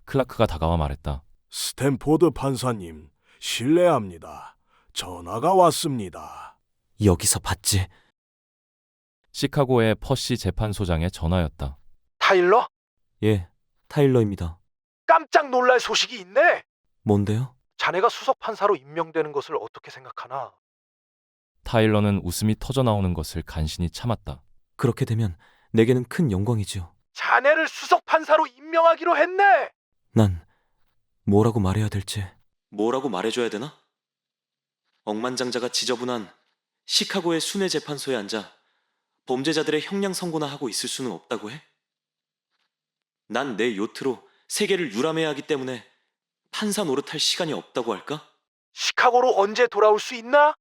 클라크가 다가와 말했다. 스탠포드 판사님, 실례합니다. 전화가 왔습니다. 여기서 봤지? 시카고의 퍼시 재판소장의 전화였다. 타일러? 예, 타일러입니다. 깜짝 놀랄 소식이 있네. 뭔데요? 자네가 수석 판사로 임명되는 것을 어떻게 생각하나? 타일러는 웃음이 터져 나오는 것을 간신히 참았다. 그렇게 되면 내게는 큰 영광이지요. 자네를 수석 판사로 임명하기로 했네. 난 뭐라고 말해야 될지. 뭐라고 말해줘야 되나? 억만장자가 지저분한 시카고의 순회 재판소에 앉아 범죄자들의 형량 선고나 하고 있을 수는 없다고 해? 난 내 요트로 세계를 유람해야 하기 때문에 판사 노릇할 시간이 없다고 할까? 시카고로 언제 돌아올 수 있나?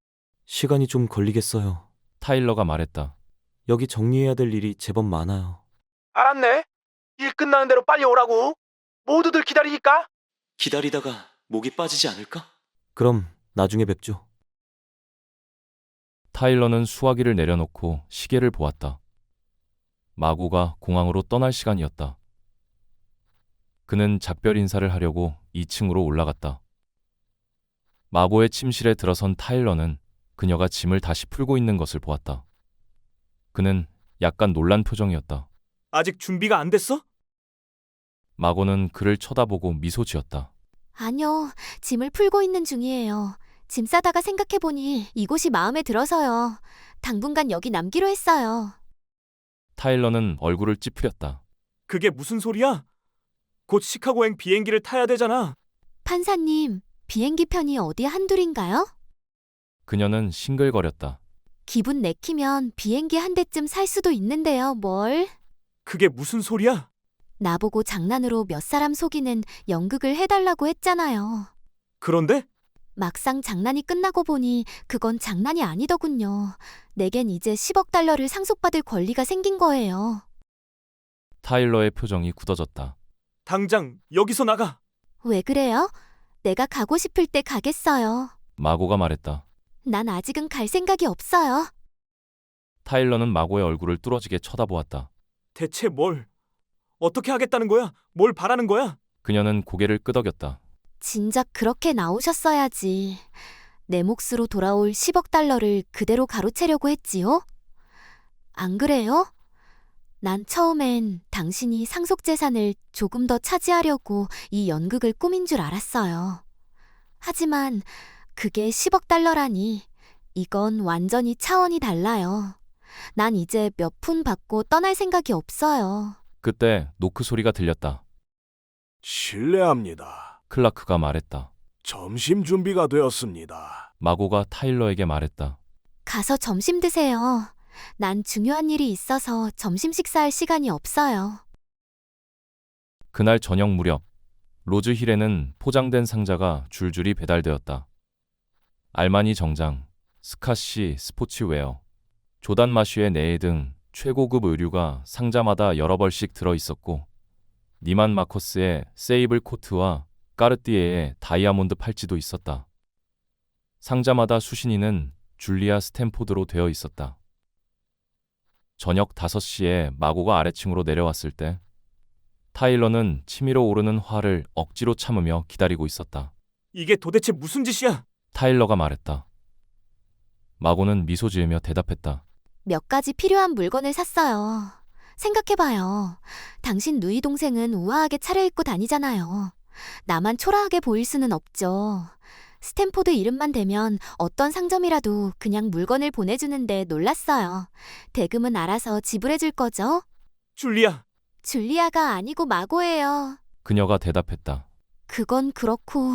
시간이 좀 걸리겠어요. 타일러가 말했다. 여기 정리해야 될 일이 제법 많아요. 알았네. 일 끝나는 대로 빨리 오라고. 모두들 기다리니까. 기다리다가 목이 빠지지 않을까? 그럼 나중에 뵙죠. 타일러는 수화기를 내려놓고 시계를 보았다. 마고가 공항으로 떠날 시간이었다. 그는 작별 인사를 하려고 2층으로 올라갔다. 마고의 침실에 들어선 타일러는 그녀가 짐을 다시 풀고 있는 것을 보았다. 그는 약간 놀란 표정이었다. 아직 준비가 안 됐어? 마고는 그를 쳐다보고 미소 지었다. 아니요, 짐을 풀고 있는 중이에요. 짐 싸다가 생각해보니 이곳이 마음에 들어서요. 당분간 여기 남기로 했어요. 타일러는 얼굴을 찌푸렸다. 그게 무슨 소리야? 곧 시카고행 비행기를 타야 되잖아. 판사님, 비행기 편이 어디 한둘인가요? 그녀는 싱글거렸다. 기분 내키면 비행기 한 대쯤 살 수도 있는데요, 뭘? 그게 무슨 소리야? 나보고 장난으로 몇 사람 속이는 연극을 해달라고 했잖아요. 그런데? 막상 장난이 끝나고 보니 그건 장난이 아니더군요. 내겐 이제 10억 달러를 상속받을 권리가 생긴 거예요. 타일러의 표정이 굳어졌다. 당장 여기서 나가. 왜 그래요? 내가 가고 싶을 때 가겠어요. 마고가 말했다. 난 아직은 갈 생각이 없어요. 타일러는 마고의 얼굴을 뚫어지게 쳐다보았다. 대체 뭘? 어떻게 하겠다는 거야? 뭘 바라는 거야? 그녀는 고개를 끄덕였다. 진작 그렇게 나오셨어야지. 내 몫으로 돌아올 10억 달러를 그대로 가로채려고 했지요? 안 그래요? 난 처음엔 당신이 상속재산을 조금 더 차지하려고 이 연극을 꾸민 줄 알았어요. 하지만 그게 10억 달러라니 이건 완전히 차원이 달라요. 난 이제 몇 푼 받고 떠날 생각이 없어요. 그때 노크 소리가 들렸다. 실례합니다. 클라크가 말했다. 점심 준비가 되었습니다. 마고가 타일러에게 말했다. 가서 점심 드세요. 난 중요한 일이 있어서 점심 식사할 시간이 없어요. 그날 저녁 무렵 로즈힐에는 포장된 상자가 줄줄이 배달되었다. 알마니 정장, 스카시 스포츠웨어, 조단 마쉬의 내에 등 최고급 의류가 상자마다 여러 벌씩 들어있었고 니만 마커스의 세이블 코트와 까르띠에의 다이아몬드 팔찌도 있었다. 상자마다 수신인은 줄리아 스탠포드로 되어 있었다. 저녁 5시에 마고가 아래층으로 내려왔을 때 타일러는 치밀어 오르는 화를 억지로 참으며 기다리고 있었다. 이게 도대체 무슨 짓이야? 타일러가 말했다. 마고는 미소 지으며 대답했다. 몇 가지 필요한 물건을 샀어요. 생각해봐요. 당신 누이 동생은 우아하게 차려입고 다니잖아요. 나만 초라하게 보일 수는 없죠. 스탠포드 이름만 대면 어떤 상점이라도 그냥 물건을 보내주는데 놀랐어요. 대금은 알아서 지불해줄 거죠? 줄리아, 줄리아가 아니고 마고예요. 그녀가 대답했다. 그건 그렇고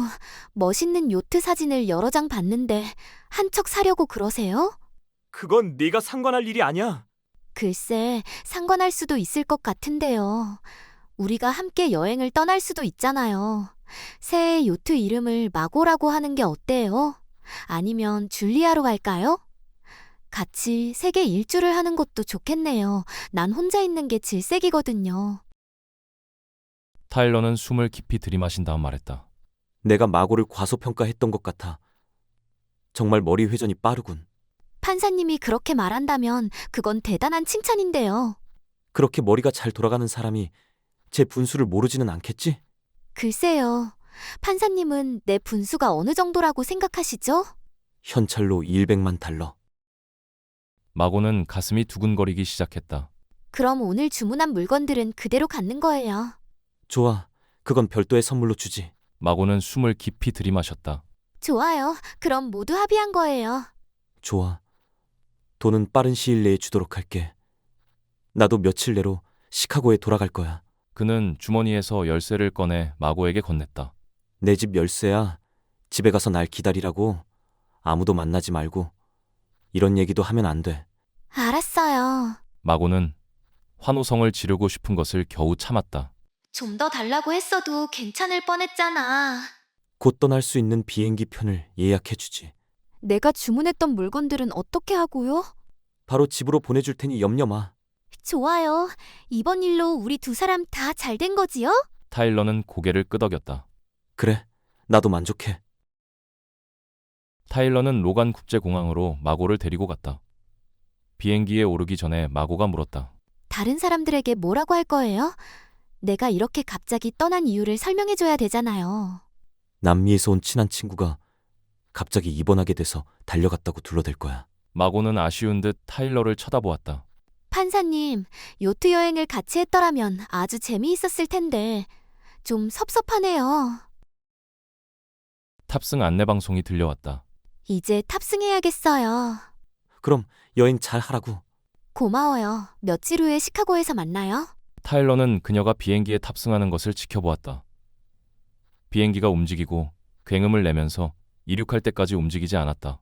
멋있는 요트 사진을 여러 장 봤는데 한 척 사려고 그러세요? 그건 네가 상관할 일이 아니야. 글쎄, 상관할 수도 있을 것 같은데요. 우리가 함께 여행을 떠날 수도 있잖아요. 새해 요트 이름을 마고라고 하는 게 어때요? 아니면 줄리아로 할까요? 같이 세계 일주를 하는 것도 좋겠네요. 난 혼자 있는 게 질색이거든요. 타일러는 숨을 깊이 들이마신 다음 말했다. 내가 마고를 과소평가했던 것 같아. 정말 머리 회전이 빠르군. 판사님이 그렇게 말한다면 그건 대단한 칭찬인데요. 그렇게 머리가 잘 돌아가는 사람이 제 분수를 모르지는 않겠지? 글쎄요. 판사님은 내 분수가 어느 정도라고 생각하시죠? 현찰로 100만 달러. 마고는 가슴이 두근거리기 시작했다. 그럼 오늘 주문한 물건들은 그대로 갖는 거예요. 좋아, 그건 별도의 선물로 주지. 마고는 숨을 깊이 들이마셨다. 좋아요. 그럼 모두 합의한 거예요. 좋아. 돈은 빠른 시일 내에 주도록 할게. 나도 며칠 내로 시카고에 돌아갈 거야. 그는 주머니에서 열쇠를 꺼내 마고에게 건넸다. 내 집 열쇠야. 집에 가서 날 기다리라고. 아무도 만나지 말고. 이런 얘기도 하면 안 돼. 알았어요. 마고는 환호성을 지르고 싶은 것을 겨우 참았다. 좀 더 달라고 했어도 괜찮을 뻔했잖아. 곧 떠날 수 있는 비행기 편을 예약해주지. 내가 주문했던 물건들은 어떻게 하고요? 바로 집으로 보내줄 테니 염려 마. 좋아요. 이번 일로 우리 두 사람 다 잘 된 거지요? 타일러는 고개를 끄덕였다. 그래, 나도 만족해. 타일러는 로간 국제공항으로 마고를 데리고 갔다. 비행기에 오르기 전에 마고가 물었다. 다른 사람들에게 뭐라고 할 거예요? 내가 이렇게 갑자기 떠난 이유를 설명해줘야 되잖아요. 남미에서 온 친한 친구가 갑자기 입원하게 돼서 달려갔다고 둘러댈 거야. 마고는 아쉬운 듯 타일러를 쳐다보았다. 판사님, 요트 여행을 같이 했더라면 아주 재미있었을 텐데 좀 섭섭하네요. 탑승 안내방송이 들려왔다. 이제 탑승해야겠어요. 그럼 여행 잘 하라고. 고마워요. 며칠 후에 시카고에서 만나요. 타일러는 그녀가 비행기에 탑승하는 것을 지켜보았다. 비행기가 움직이고 굉음을 내면서 이륙할 때까지 움직이지 않았다.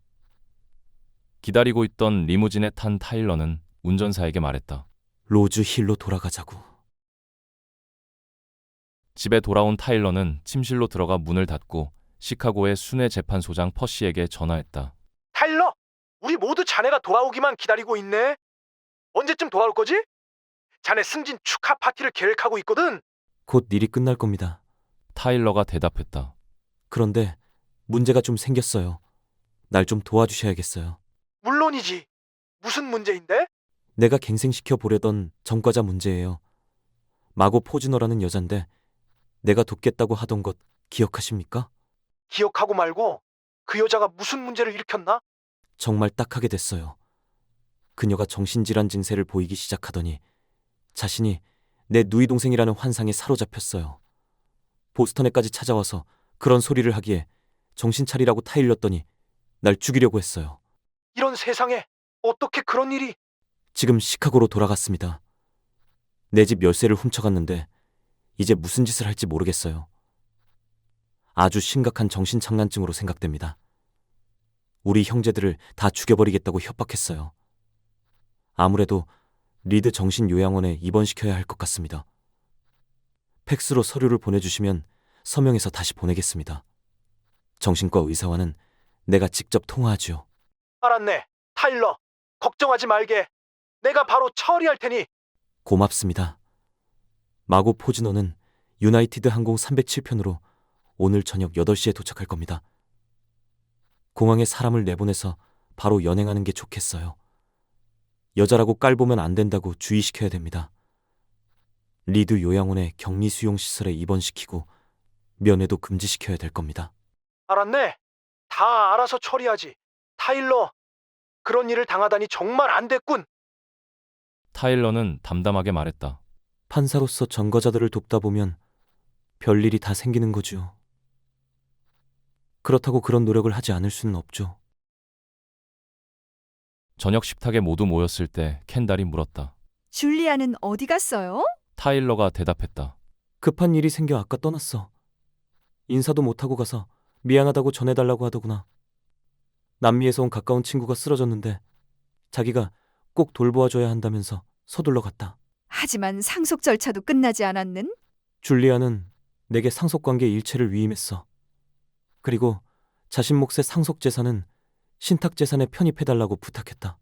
기다리고 있던 리무진에 탄 타일러는 운전사에게 말했다. 로즈 힐로 돌아가자고. 집에 돌아온 타일러는 침실로 들어가 문을 닫고 시카고의 순회 재판소장 퍼시에게 전화했다. 타일러, 우리 모두 자네가 돌아오기만 기다리고 있네. 언제쯤 돌아올 거지? 자네 승진 축하 파티를 계획하고 있거든. 곧 일이 끝날 겁니다. 타일러가 대답했다. 그런데 문제가 좀 생겼어요. 날 좀 도와주셔야겠어요. 물론이지. 무슨 문제인데? 내가 갱생시켜 보려던 전과자 문제예요. 마고 포즈너라는 여잔데 내가 돕겠다고 하던 것 기억하십니까? 기억하고 말고 그 여자가 무슨 문제를 일으켰나? 정말 딱하게 됐어요. 그녀가 정신질환 증세를 보이기 시작하더니 자신이 내 누이 동생이라는 환상에 사로잡혔어요. 보스턴에까지 찾아와서 그런 소리를 하기에 정신 차리라고 타일렀더니 날 죽이려고 했어요. 이런 세상에 어떻게 그런 일이? 지금 시카고로 돌아갔습니다. 내 집 열쇠를 훔쳐갔는데 이제 무슨 짓을 할지 모르겠어요. 아주 심각한 정신장난증으로 생각됩니다. 우리 형제들을 다 죽여버리겠다고 협박했어요. 아무래도 리드 정신요양원에 입원시켜야 할 것 같습니다. 팩스로 서류를 보내주시면 서명해서 다시 보내겠습니다. 정신과 의사와는 내가 직접 통화하지요. 알았네. 타일러, 걱정하지 말게. 내가 바로 처리할 테니. 고맙습니다. 마고 포즈너는 유나이티드 항공 307편으로 오늘 저녁 8시에 도착할 겁니다. 공항에 사람을 내보내서 바로 연행하는 게 좋겠어요. 여자라고 깔보면 안 된다고 주의시켜야 됩니다. 리드 요양원의 격리 수용 시설에 입원시키고 면회도 금지시켜야 될 겁니다. 알았네. 다 알아서 처리하지. 타일러, 그런 일을 당하다니 정말 안 됐군. 타일러는 담담하게 말했다. 판사로서 전거자들을 돕다 보면 별일이 다 생기는 거죠. 그렇다고 그런 노력을 하지 않을 수는 없죠. 저녁 식탁에 모두 모였을 때 켄달이 물었다. 줄리아는 어디 갔어요? 타일러가 대답했다. 급한 일이 생겨 아까 떠났어. 인사도 못하고 가서 미안하다고 전해달라고 하더구나. 남미에서 온 가까운 친구가 쓰러졌는데 자기가 꼭 돌보아줘야 한다면서 서둘러 갔다. 하지만 상속 절차도 끝나지 않았는? 줄리아는 내게 상속관계 일체를 위임했어. 그리고 자신 몫의 상속재산은 신탁재산에 편입해달라고 부탁했다.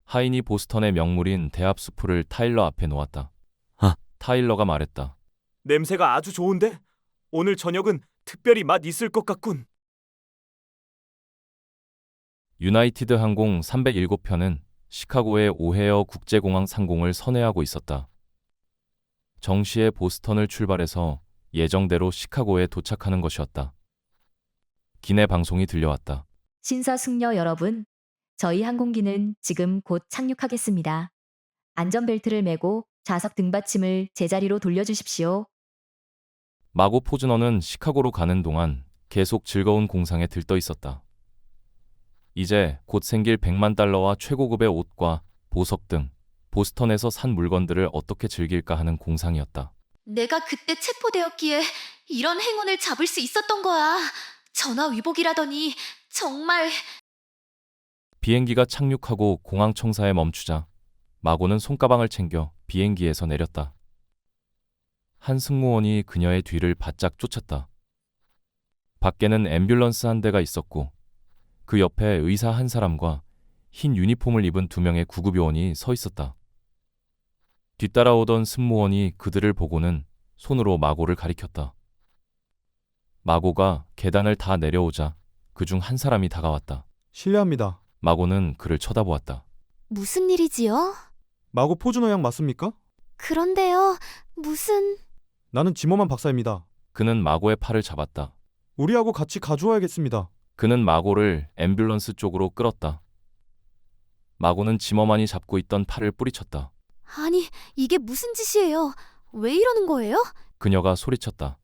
하인이 보스턴의 명물인 대합수풀을 타일러 앞에 놓았다. 아. 타일러가 말했다. 냄새가 아주 좋은데? 오늘 저녁은 특별히 맛 있을 것 같군. 유나이티드 항공 307편은 시카고의 오헤어 국제공항 상공을 선회하고 있었다. 정시에 보스턴을 출발해서 예정대로 시카고에 도착하는 것이었다. 기내 방송이 들려왔다. 신서승려 여러분, 저희 항공기는 지금 곧 착륙하겠습니다. 안전벨트를 매고 좌석 등받침을 제자리로 돌려주십시오. 마고 포즈너는 시카고로 가는 동안 계속 즐거운 공상에 들떠 있었다. 이제 곧 생길 100만 달러와 최고급의 옷과 보석 등 보스턴에서 산 물건들을 어떻게 즐길까 하는 공상이었다. 내가 그때 체포되었기에 이런 행운을 잡을 수 있었던 거야. 전화 위복이라더니 정말. 비행기가 착륙하고 공항 청사에 멈추자 마고는 손가방을 챙겨 비행기에서 내렸다. 한 승무원이 그녀의 뒤를 바짝 쫓았다. 밖에는 앰뷸런스 한 대가 있었고 그 옆에 의사 한 사람과 흰 유니폼을 입은 2명의 구급요원이 서 있었다. 뒤따라오던 승무원이 그들을 보고는 손으로 마고를 가리켰다. 마고가 계단을 다 내려오자 그중 한 사람이 다가왔다. 실례합니다. 마고는 그를 쳐다보았다. 무슨 일이지요? 마고 포즈너 양 맞습니까? 그런데요, 무슨... 나는 지머만 박사입니다. 그는 마고의 팔을 잡았다. 우리하고 같이 가주어야겠습니다. 그는 마고를 앰뷸런스 쪽으로 끌었다. 마고는 지머만이 잡고 있던 팔을 뿌리쳤다. 아니, 이게 무슨 짓이에요? 왜 이러는 거예요? 그녀가 소리쳤다.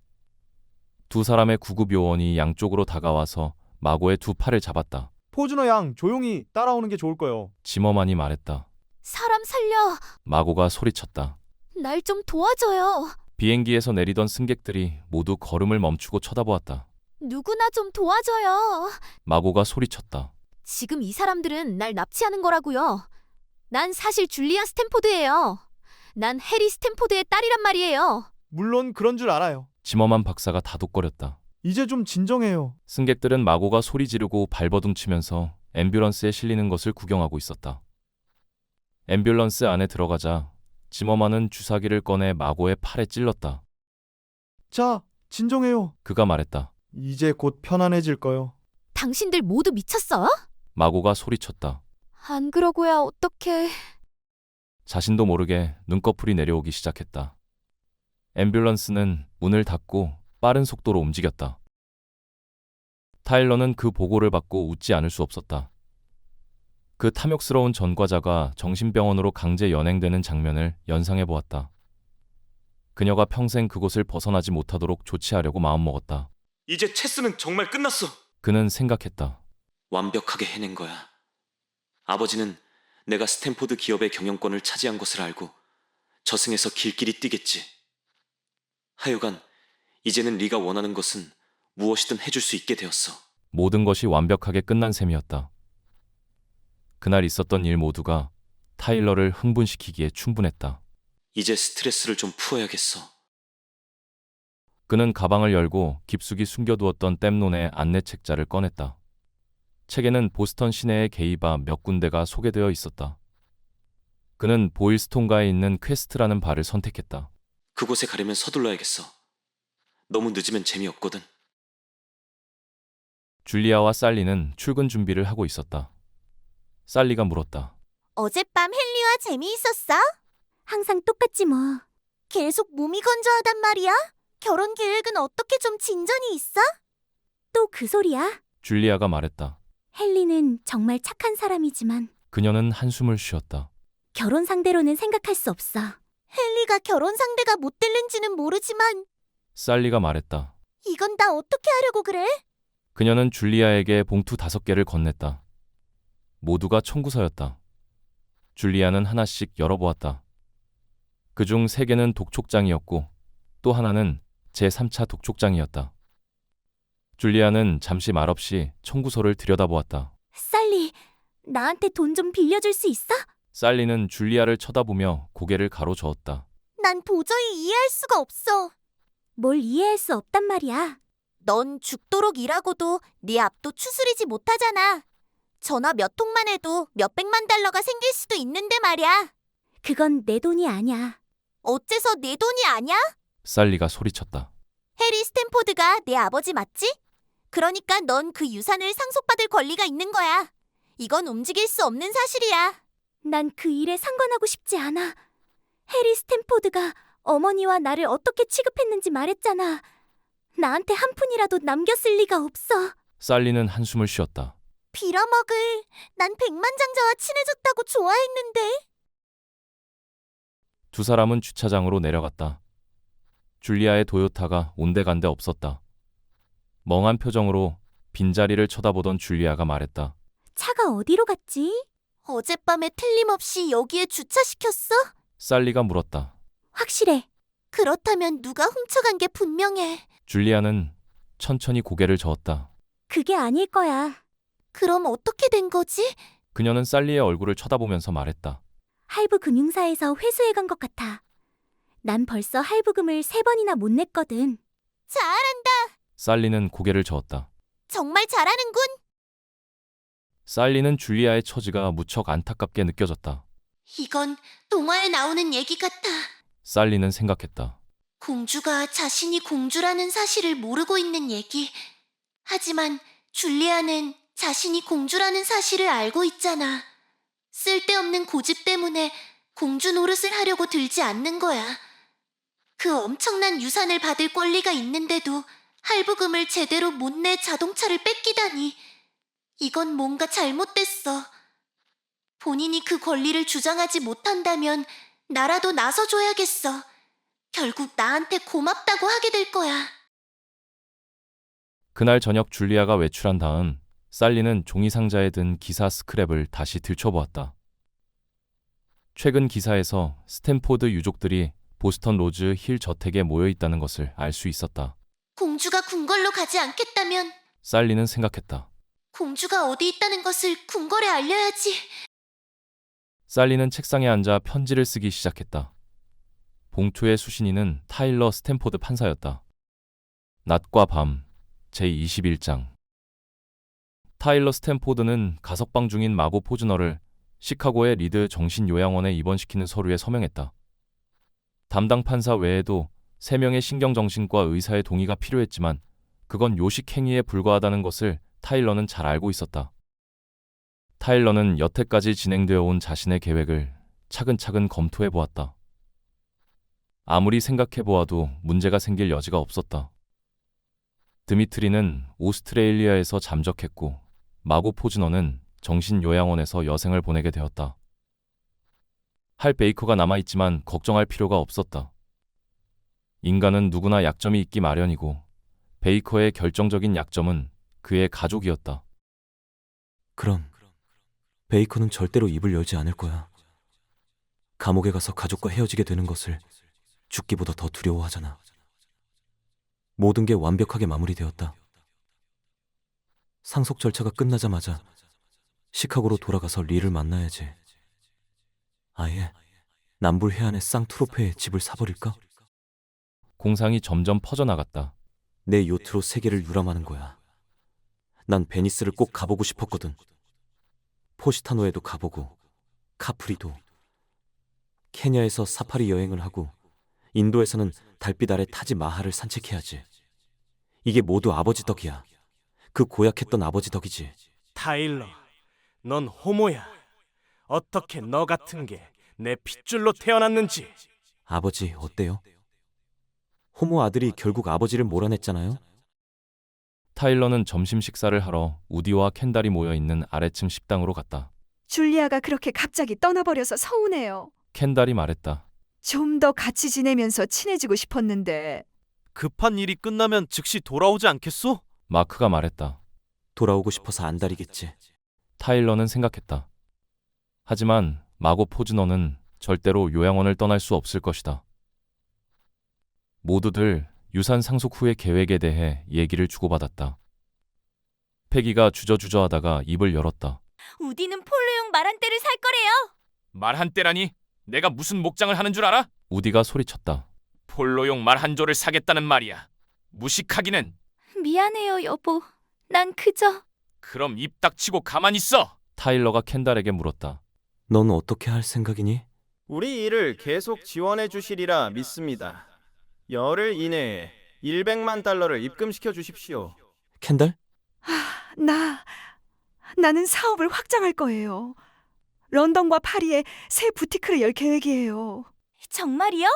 두 사람의 구급요원이 양쪽으로 다가와서 마고의 두 팔을 잡았다. 포즈너 양 조용히 따라오는 게 좋을 거요. 지머만이 말했다. 사람 살려! 마고가 소리쳤다. 날 좀 도와줘요. 비행기에서 내리던 승객들이 모두 걸음을 멈추고 쳐다보았다. 누구나 좀 도와줘요. 마고가 소리쳤다. 지금 이 사람들은 날 납치하는 거라고요. 난 사실 줄리아 스탠포드예요. 난 해리 스탠포드의 딸이란 말이에요. 물론 그런 줄 알아요. 지머만 박사가 다독거렸다. 이제 좀 진정해요. 승객들은 마고가 소리 지르고 발버둥치면서 앰뷸런스에 실리는 것을 구경하고 있었다. 앰뷸런스 안에 들어가자 지머만은 주사기를 꺼내 마고의 팔에 찔렀다. 자, 진정해요. 그가 말했다. 이제 곧 편안해질 거요. 당신들 모두 미쳤어? 마고가 소리쳤다. 안 그러고야 어떡해. 자신도 모르게 눈꺼풀이 내려오기 시작했다. 앰뷸런스는 문을 닫고 빠른 속도로 움직였다. 타일러는 그 보고를 받고 웃지 않을 수 없었다. 그 탐욕스러운 전과자가 정신병원으로 강제 연행되는 장면을 연상해 보았다. 그녀가 평생 그곳을 벗어나지 못하도록 조치하려고 마음먹었다. 이제 체스는 정말 끝났어. 그는 생각했다. 완벽하게 해낸 거야. 아버지는 내가 스탠포드 기업의 경영권을 차지한 것을 알고 저승에서 길길이 뛰겠지. 하여간 이제는 네가 원하는 것은 무엇이든 해줄 수 있게 되었어. 모든 것이 완벽하게 끝난 셈이었다. 그날 있었던 일 모두가 타일러를 흥분시키기에 충분했다. 이제 스트레스를 좀 풀어야겠어. 그는 가방을 열고 깊숙이 숨겨두었던 땜론의 안내 책자를 꺼냈다. 책에는 보스턴 시내의 게이바 몇 군데가 소개되어 있었다. 그는 보일스톤가에 있는 퀘스트라는 바를 선택했다. 그곳에 가려면 서둘러야겠어. 너무 늦으면 재미없거든. 줄리아와 살리는 출근 준비를 하고 있었다. 살리가 물었다. 어젯밤 헨리와 재미있었어? 항상 똑같지 뭐. 계속 몸이 건조하단 말이야? 결혼 계획은 어떻게 좀 진전이 있어? 또 그 소리야? 줄리아가 말했다. 헨리는 정말 착한 사람이지만 그녀는 한숨을 쉬었다. 결혼 상대로는 생각할 수 없어. 헨리가 결혼 상대가 못 될는지는 모르지만 살리가 말했다. 이건 다 어떻게 하려고 그래? 그녀는 줄리아에게 봉투 5개를 건넸다. 모두가 청구서였다. 줄리아는 하나씩 열어보았다. 그중 3개는 독촉장이었고 또 하나는 제3차 독촉장이었다. 줄리아는 잠시 말없이 청구서를 들여다보았다. 살리, 나한테 돈 좀 빌려줄 수 있어? 살리는 줄리아를 쳐다보며 고개를 가로저었다. 난 도저히 이해할 수가 없어. 뭘 이해할 수 없단 말이야. 넌 죽도록 일하고도 네 앞도 추스리지 못하잖아. 전화 몇 통만 해도 몇백만 달러가 생길 수도 있는데 말이야. 그건 내 돈이 아니야. 어째서 내 돈이 아냐? 살리가 소리쳤다. 해리 스탠포드가 내 아버지 맞지? 그러니까 넌 그 유산을 상속받을 권리가 있는 거야. 이건 움직일 수 없는 사실이야. 난 그 일에 상관하고 싶지 않아. 해리 스탠포드가 어머니와 나를 어떻게 취급했는지 말했잖아. 나한테 한 푼이라도 남겼을 리가 없어. 살리는 한숨을 쉬었다. 빌어먹을. 난 백만장자와 친해졌다고 좋아했는데. 두 사람은 주차장으로 내려갔다. 줄리아의 도요타가 온데간데 없었다. 멍한 표정으로 빈자리를 쳐다보던 줄리아가 말했다. 차가 어디로 갔지? 어젯밤에 틀림없이 여기에 주차시켰어? 살리가 물었다. 확실해. 그렇다면 누가 훔쳐간 게 분명해. 줄리아는 천천히 고개를 저었다. 그게 아닐 거야. 그럼 어떻게 된 거지? 그녀는 살리의 얼굴을 쳐다보면서 말했다. 할부 금융사에서 회수해 간 것 같아. 난 벌써 할부금을 3번이나 못 냈거든. 잘한다. 살리는 고개를 저었다. 정말 잘하는군. 살리는 줄리아의 처지가 무척 안타깝게 느껴졌다. 이건 동화에 나오는 얘기 같아. 살리는 생각했다. 공주가 자신이 공주라는 사실을 모르고 있는 얘기. 하지만 줄리아는 자신이 공주라는 사실을 알고 있잖아. 쓸데없는 고집 때문에 공주 노릇을 하려고 들지 않는 거야. 그 엄청난 유산을 받을 권리가 있는데도 할부금을 제대로 못 내 자동차를 뺏기다니. 이건 뭔가 잘못됐어. 본인이 그 권리를 주장하지 못한다면 나라도 나서줘야겠어. 결국 나한테 고맙다고 하게 될 거야. 그날 저녁 줄리아가 외출한 다음 살리는 종이 상자에 든 기사 스크랩을 다시 들춰보았다. 최근 기사에서 스탠포드 유족들이 보스턴 로즈 힐 저택에 모여 있다는 것을 알 수 있었다. 공주가 궁궐로 가지 않겠다면 살리는 생각했다. 공주가 어디 있다는 것을 궁궐에 알려야지. 살리는 책상에 앉아 편지를 쓰기 시작했다. 봉투의 수신인은 타일러 스탠포드 판사였다. 낮과 밤 제21장. 타일러 스탠포드는 가석방 중인 마고 포즈너를 시카고의 리드 정신요양원에 입원시키는 서류에 서명했다. 담당 판사 외에도 3명의 신경정신과 의사의 동의가 필요했지만 그건 요식행위에 불과하다는 것을 타일러는 잘 알고 있었다. 타일러는 여태까지 진행되어 온 자신의 계획을 차근차근 검토해 보았다. 아무리 생각해 보아도 문제가 생길 여지가 없었다. 드미트리는 오스트레일리아에서 잠적했고 마고 포즈너는 정신요양원에서 여생을 보내게 되었다. 할 베이커가 남아있지만 걱정할 필요가 없었다. 인간은 누구나 약점이 있기 마련이고 베이커의 결정적인 약점은 그의 가족이었다. 그럼 베이커는 절대로 입을 열지 않을 거야. 감옥에 가서 가족과 헤어지게 되는 것을 죽기보다 더 두려워하잖아. 모든 게 완벽하게 마무리되었다. 상속 절차가 끝나자마자 시카고로 돌아가서 리를 만나야지. 아예 남불 해안의 쌍트로페에 집을 사버릴까? 공상이 점점 퍼져나갔다. 내 요트로 세계를 유람하는 거야. 난 베니스를 꼭 가보고 싶었거든. 포시타노에도 가보고 카프리도. 케냐에서 사파리 여행을 하고 인도에서는 달빛 아래 타지 마할을 산책해야지. 이게 모두 아버지 덕이야. 그 고약했던 아버지 덕이지. 타일러, 넌 호모야. 어떻게 너 같은 게 내 핏줄로 태어났는지. 아버지 어때요? 호모 아들이 결국 아버지를 몰아냈잖아요. 타일러는 점심 식사를 하러 우디와 켄달이 모여있는 아래층 식당으로 갔다. 줄리아가 그렇게 갑자기 떠나버려서 서운해요. 켄달이 말했다. 좀 더 같이 지내면서 친해지고 싶었는데. 급한 일이 끝나면 즉시 돌아오지 않겠소? 마크가 말했다. 돌아오고 싶어서 안달이겠지. 타일러는 생각했다. 하지만 마고 포즈너는 절대로 요양원을 떠날 수 없을 것이다. 모두들 유산 상속 후의 계획에 대해 얘기를 주고받았다. 패기가 주저주저하다가 입을 열었다. 우디는 폴로용 말 한 대를 살 거래요. 말 한 대라니? 내가 무슨 목장을 하는 줄 알아? 우디가 소리쳤다. 폴로용 말 한 조를 사겠다는 말이야. 무식하기는. 미안해요, 여보. 난 그저... 그럼 입 닥치고 가만히 있어. 타일러가 켄달에게 물었다. 넌 어떻게 할 생각이니? 우리 일을 계속 지원해 주시리라 믿습니다. 열흘 이내에 100만 달러를 입금시켜 주십시오. 켄달? 나는 사업을 확장할 거예요. 런던과 파리에 새 부티크를 열 계획이에요. 정말이요?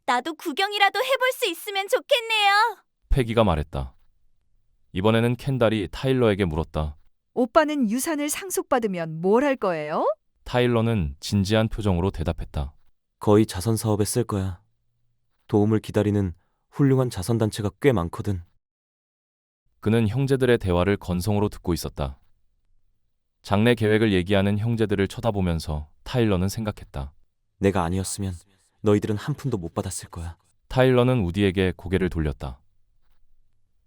나도 구경이라도 해볼 수 있으면 좋겠네요. 패기가 말했다. 이번에는 켄달이 타일러에게 물었다. 오빠는 유산을 상속받으면 뭘 할 거예요? 타일러는 진지한 표정으로 대답했다. 거의 자선 사업에 쓸 거야. 도움을 기다리는 훌륭한 자선단체가 꽤 많거든. 그는 형제들의 대화를 건성으로 듣고 있었다. 장래 계획을 얘기하는 형제들을 쳐다보면서 타일러는 생각했다. 내가 아니었으면 너희들은 한 푼도 못 받았을 거야. 타일러는 우디에게 고개를 돌렸다.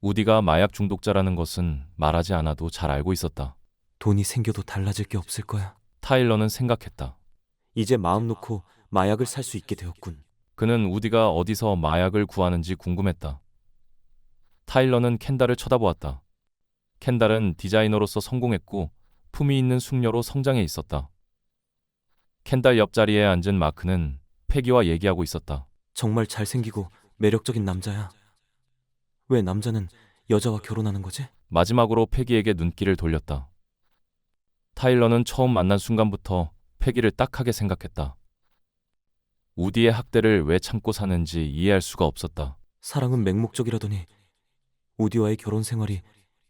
우디가 마약 중독자라는 것은 말하지 않아도 잘 알고 있었다. 돈이 생겨도 달라질 게 없을 거야. 타일러는 생각했다. 이제 마음 놓고 마약을 살 수 있게 되었군. 그는 우디가 어디서 마약을 구하는지 궁금했다. 타일러는 켄달을 쳐다보았다. 켄달은 디자이너로서 성공했고 품위 있는 숙녀로 성장해 있었다. 켄달 옆자리에 앉은 마크는 패기와 얘기하고 있었다. 정말 잘생기고 매력적인 남자야. 왜 남자는 여자와 결혼하는 거지? 마지막으로 패기에게 눈길을 돌렸다. 타일러는 처음 만난 순간부터 패기를 딱하게 생각했다. 우디의 학대를 왜 참고 사는지 이해할 수가 없었다. 사랑은 맹목적이라더니 우디와의 결혼 생활이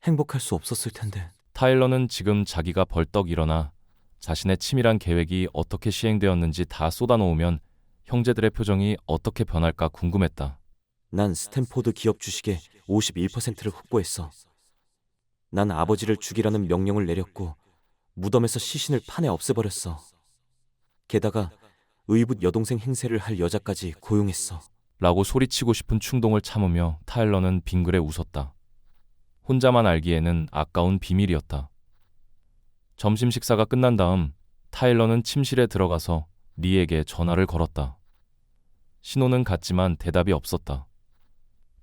행복할 수 없었을 텐데. 타일러는 지금 자기가 벌떡 일어나 자신의 치밀한 계획이 어떻게 시행되었는지 다 쏟아놓으면 형제들의 표정이 어떻게 변할까 궁금했다. 난 스탠포드 기업 주식의 51%를 확보했어. 난 아버지를 죽이라는 명령을 내렸고 무덤에서 시신을 판에 없애버렸어. 게다가 의붓 여동생 행세를 할 여자까지 고용했어. 라고 소리치고 싶은 충동을 참으며 타일러는 빙그레 웃었다. 혼자만 알기에는 아까운 비밀이었다. 점심 식사가 끝난 다음 타일러는 침실에 들어가서 리에게 전화를 걸었다. 신호는 갔지만 대답이 없었다.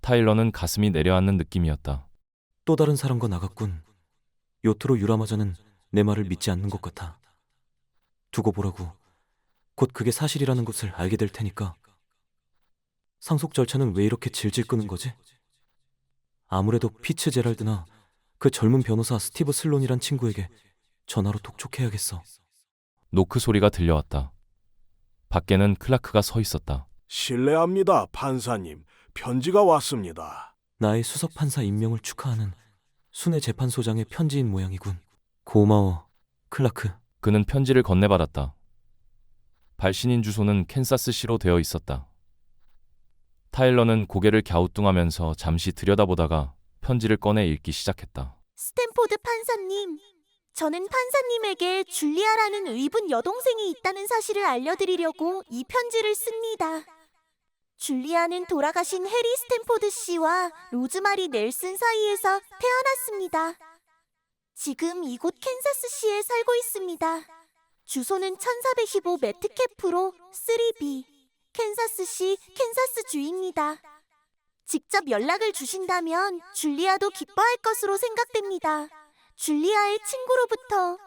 타일러는 가슴이 내려앉는 느낌이었다. 또 다른 사람과 나갔군. 요트로 유람하자는 내 말을 믿지 않는 것 같아. 두고 보라고. 곧 그게 사실이라는 것을 알게 될 테니까. 상속 절차는 왜 이렇게 질질 끄는 거지? 아무래도 피츠제랄드나 그 젊은 변호사 스티브 슬론이란 친구에게 전화로 독촉해야겠어. 노크 소리가 들려왔다. 밖에는 클라크가 서 있었다. 실례합니다, 판사님. 편지가 왔습니다. 나의 수석판사 임명을 축하하는 순회 재판소장의 편지인 모양이군. 고마워. 클라크. 그는 편지를 건네받았다. 발신인 주소는 캔사스시로 되어 있었다. 타일러는 고개를 갸우뚱하면서 잠시 들여다보다가 편지를 꺼내 읽기 시작했다. 스탠포드 판사님, 저는 판사님에게 줄리아라는 의붓 여동생이 있다는 사실을 알려드리려고 이 편지를 씁니다. 줄리아는 돌아가신 해리 스탠포드 씨와 로즈마리 넬슨 사이에서 태어났습니다. 지금 이곳 캔사스시에 살고 있습니다. 주소는 1415 매트캐프로 3B, 캔사스시, 캔사스주입니다. 직접 연락을 주신다면 줄리아도 기뻐할 것으로 생각됩니다. 줄리아의 친구로부터.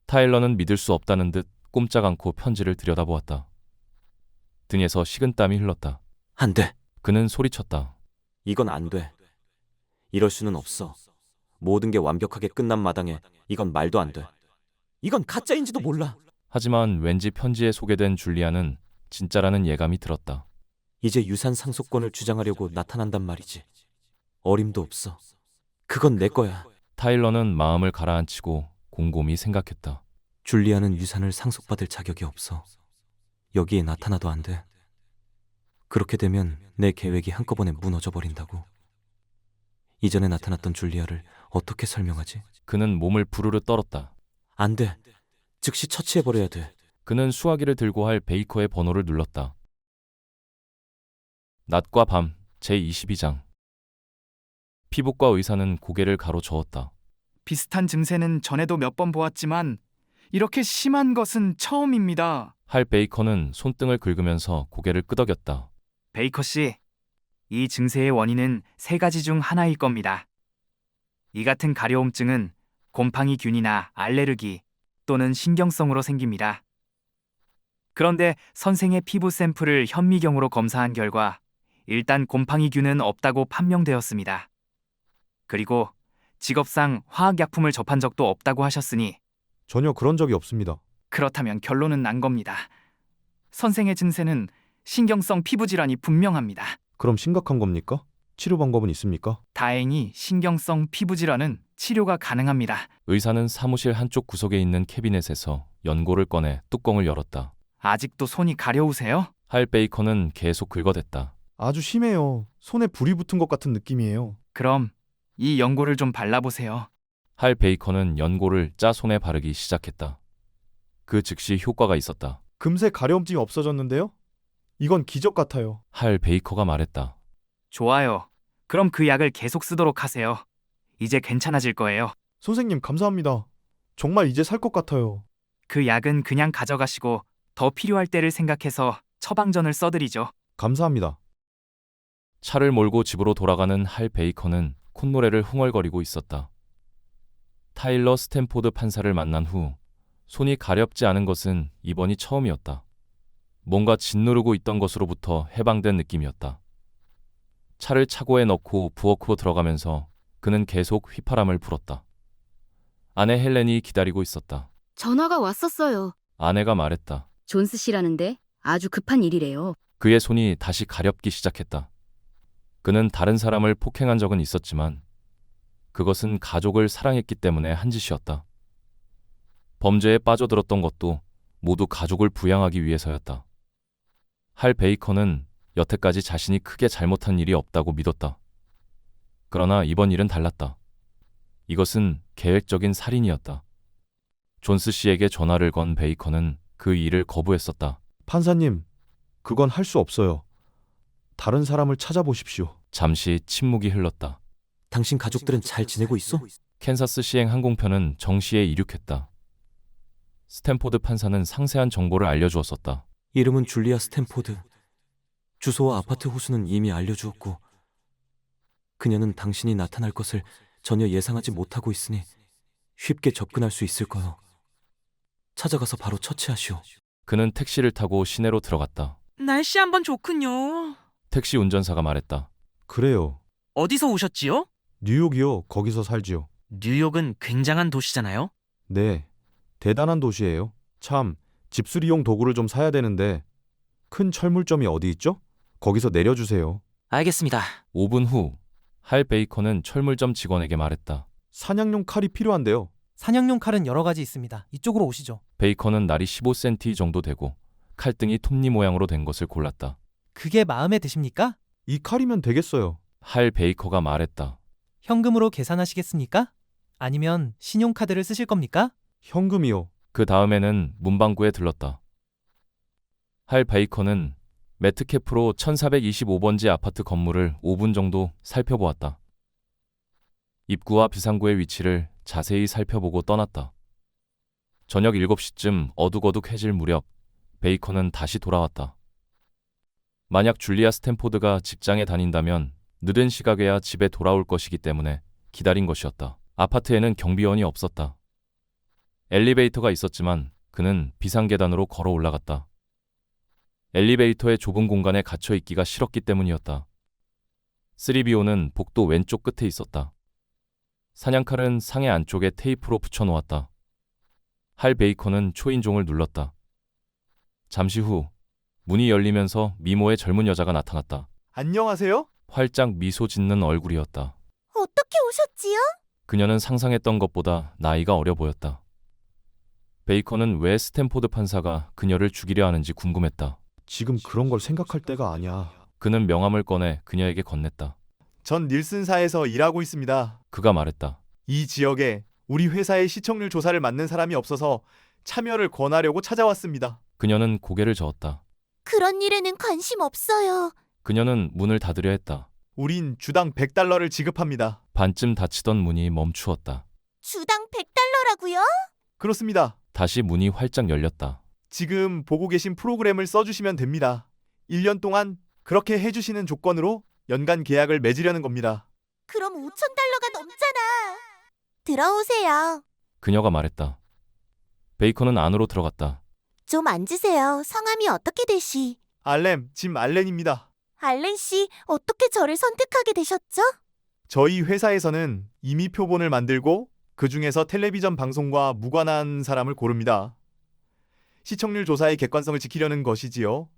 타일러는 믿을 수 없다는 듯 꼼짝 않고 편지를 들여다보았다. 등에서 식은땀이 흘렀다. 안 돼. 그는 소리쳤다. 이건 안 돼. 이럴 수는 없어. 모든 게 완벽하게 끝난 마당에 이건 말도 안 돼. 이건 가짜인지도 몰라. 하지만 왠지 편지에 소개된 줄리아는 진짜라는 예감이 들었다. 이제 유산 상속권을 주장하려고 나타난단 말이지. 어림도 없어. 그건 내 거야. 타일러는 마음을 가라앉히고 곰곰이 생각했다. 줄리아는 유산을 상속받을 자격이 없어. 여기에 나타나도 안 돼. 그렇게 되면 내 계획이 한꺼번에 무너져 버린다고. 이전에 나타났던 줄리아를 어떻게 설명하지? 그는 몸을 부르르 떨었다. 안 돼. 즉시 처치해버려야 돼. 그는 수화기를 들고 할 베이커의 번호를 눌렀다. 낮과 밤 제22장. 피부과 의사는 고개를 가로저었다. 비슷한 증세는 전에도 몇 번 보았지만 이렇게 심한 것은 처음입니다. 할 베이커는 손등을 긁으면서 고개를 끄덕였다. 베이커 씨, 이 증세의 원인은 세 가지 중 하나일 겁니다. 이 같은 가려움증은 곰팡이균이나 알레르기 또는 신경성으로 생깁니다. 그런데 선생의 피부 샘플을 현미경으로 검사한 결과 일단 곰팡이균은 없다고 판명되었습니다. 그리고 직업상 화학약품을 접한 적도 없다고 하셨으니 전혀 그런 적이 없습니다. 그렇다면 결론은 난 겁니다. 선생의 증세는 신경성 피부질환이 분명합니다. 그럼 심각한 겁니까? 치료 방법은 있습니까? 다행히 신경성 피부질환은 치료가 가능합니다. 의사는 사무실 한쪽 구석에 있는 캐비넷에서 연고를 꺼내 뚜껑을 열었다. 아직도 손이 가려우세요? 할 베이커는 계속 긁어댔다. 아주 심해요. 손에 불이 붙은 것 같은 느낌이에요. 그럼 이 연고를 좀 발라보세요. 할 베이커는 연고를 짜 손에 바르기 시작했다. 그 즉시 효과가 있었다. 금세 가려움증이 없어졌는데요? 이건 기적 같아요. 할 베이커가 말했다. 좋아요. 그럼 그 약을 계속 쓰도록 하세요. 이제 괜찮아질 거예요. 선생님 감사합니다. 정말 이제 살 것 같아요. 그 약은 그냥 가져가시고 더 필요할 때를 생각해서 처방전을 써드리죠. 감사합니다. 차를 몰고 집으로 돌아가는 할 베이커는 콧노래를 흥얼거리고 있었다. 타일러 스탠포드 판사를 만난 후 손이 가렵지 않은 것은 이번이 처음이었다. 뭔가 짓누르고 있던 것으로부터 해방된 느낌이었다. 차를 차고에 넣고 부엌으로 들어가면서 그는 계속 휘파람을 불었다. 아내 헬렌이 기다리고 있었다. 전화가 왔었어요. 아내가 말했다. 존스 씨라는데 아주 급한 일이래요. 그의 손이 다시 가렵기 시작했다. 그는 다른 사람을 폭행한 적은 있었지만 그것은 가족을 사랑했기 때문에 한 짓이었다. 범죄에 빠져들었던 것도 모두 가족을 부양하기 위해서였다. 할 베이커는 여태까지 자신이 크게 잘못한 일이 없다고 믿었다. 그러나 이번 일은 달랐다. 이것은 계획적인 살인이었다. 존스 씨에게 전화를 건 베이커는 그 일을 거부했었다. 판사님, 그건 할 수 없어요. 다른 사람을 찾아보십시오. 잠시 침묵이 흘렀다. 당신 가족들은 잘 지내고 있어? 캔사스 시행 항공편은 정시에 이륙했다. 스탠포드 판사는 상세한 정보를 알려주었었다. 이름은 줄리아 스탠포드. 주소와 아파트 호수는 이미 알려주었고 그녀는 당신이 나타날 것을 전혀 예상하지 못하고 있으니 쉽게 접근할 수 있을 거요. 찾아가서 바로 처치하시오. 그는 택시를 타고 시내로 들어갔다. 날씨 한번 좋군요. 택시 운전사가 말했다. 그래요. 어디서 오셨지요? 뉴욕이요. 거기서 살지요. 뉴욕은 굉장한 도시잖아요. 네. 대단한 도시예요. 참, 집수리용 도구를 좀 사야 되는데 큰 철물점이 어디 있죠? 거기서 내려주세요. 알겠습니다. 5분 후, 할 베이커는 철물점 직원에게 말했다. 사냥용 칼이 필요한데요. 사냥용 칼은 여러 가지 있습니다. 이쪽으로 오시죠. 베이커는 날이 15cm 정도 되고 칼등이 톱니 모양으로 된 것을 골랐다. 그게 마음에 드십니까? 이 칼이면 되겠어요. 할 베이커가 말했다. 현금으로 계산하시겠습니까? 아니면 신용카드를 쓰실 겁니까? 현금이요. 그 다음에는 문방구에 들렀다. 할 베이커는 매트캐프로 1425번지 아파트 건물을 5분 정도 살펴보았다. 입구와 비상구의 위치를 자세히 살펴보고 떠났다. 저녁 7시쯤 어둑어둑해질 무렵 베이커는 다시 돌아왔다. 만약 줄리아 스탠포드가 직장에 다닌다면 늦은 시각에야 집에 돌아올 것이기 때문에 기다린 것이었다. 아파트에는 경비원이 없었다. 엘리베이터가 있었지만 그는 비상계단으로 걸어 올라갔다. 엘리베이터의 좁은 공간에 갇혀 있기가 싫었기 때문이었다. 3BO는 복도 왼쪽 끝에 있었다. 사냥칼은 상의 안쪽에 테이프로 붙여놓았다. 할 베이커는 초인종을 눌렀다. 잠시 후 문이 열리면서 미모의 젊은 여자가 나타났다. 안녕하세요? 활짝 미소 짓는 얼굴이었다. 어떻게 오셨지요? 그녀는 상상했던 것보다 나이가 어려 보였다. 베이커는 왜 스탠포드 판사가 그녀를 죽이려 하는지 궁금했다. 지금 그런 걸 생각할 때가 아니야. 그는 명함을 꺼내 그녀에게 건넸다. 전 닐슨사에서 일하고 있습니다. 그가 말했다. 이 지역에 우리 회사의 시청률 조사를 맡는 사람이 없어서 참여를 권하려고 찾아왔습니다. 그녀는 고개를 저었다. 그런 일에는 관심 없어요. 그녀는 문을 닫으려 했다. 우린 주당 $100를 지급합니다. 반쯤 닫히던 문이 멈추었다. 주당 $100라고요? 그렇습니다. 다시 문이 활짝 열렸다. 지금 보고 계신 프로그램을 써주시면 됩니다. 1년 동안 그렇게 해주시는 조건으로 연간 계약을 맺으려는 겁니다. 그럼 $5,000가 넘잖아. 들어오세요. 그녀가 말했다. 베이커는 안으로 들어갔다. 좀 앉으세요. 성함이 어떻게 되시? 짐 알렌입니다. 알렌 씨, 어떻게 저를 선택하게 되셨죠? 저희 회사에서는 임의 표본을 만들고 그 중에서 텔레비전 방송과 무관한 사람을 고릅니다. 시청률 조사의 객관성을 지키려는 것이지요.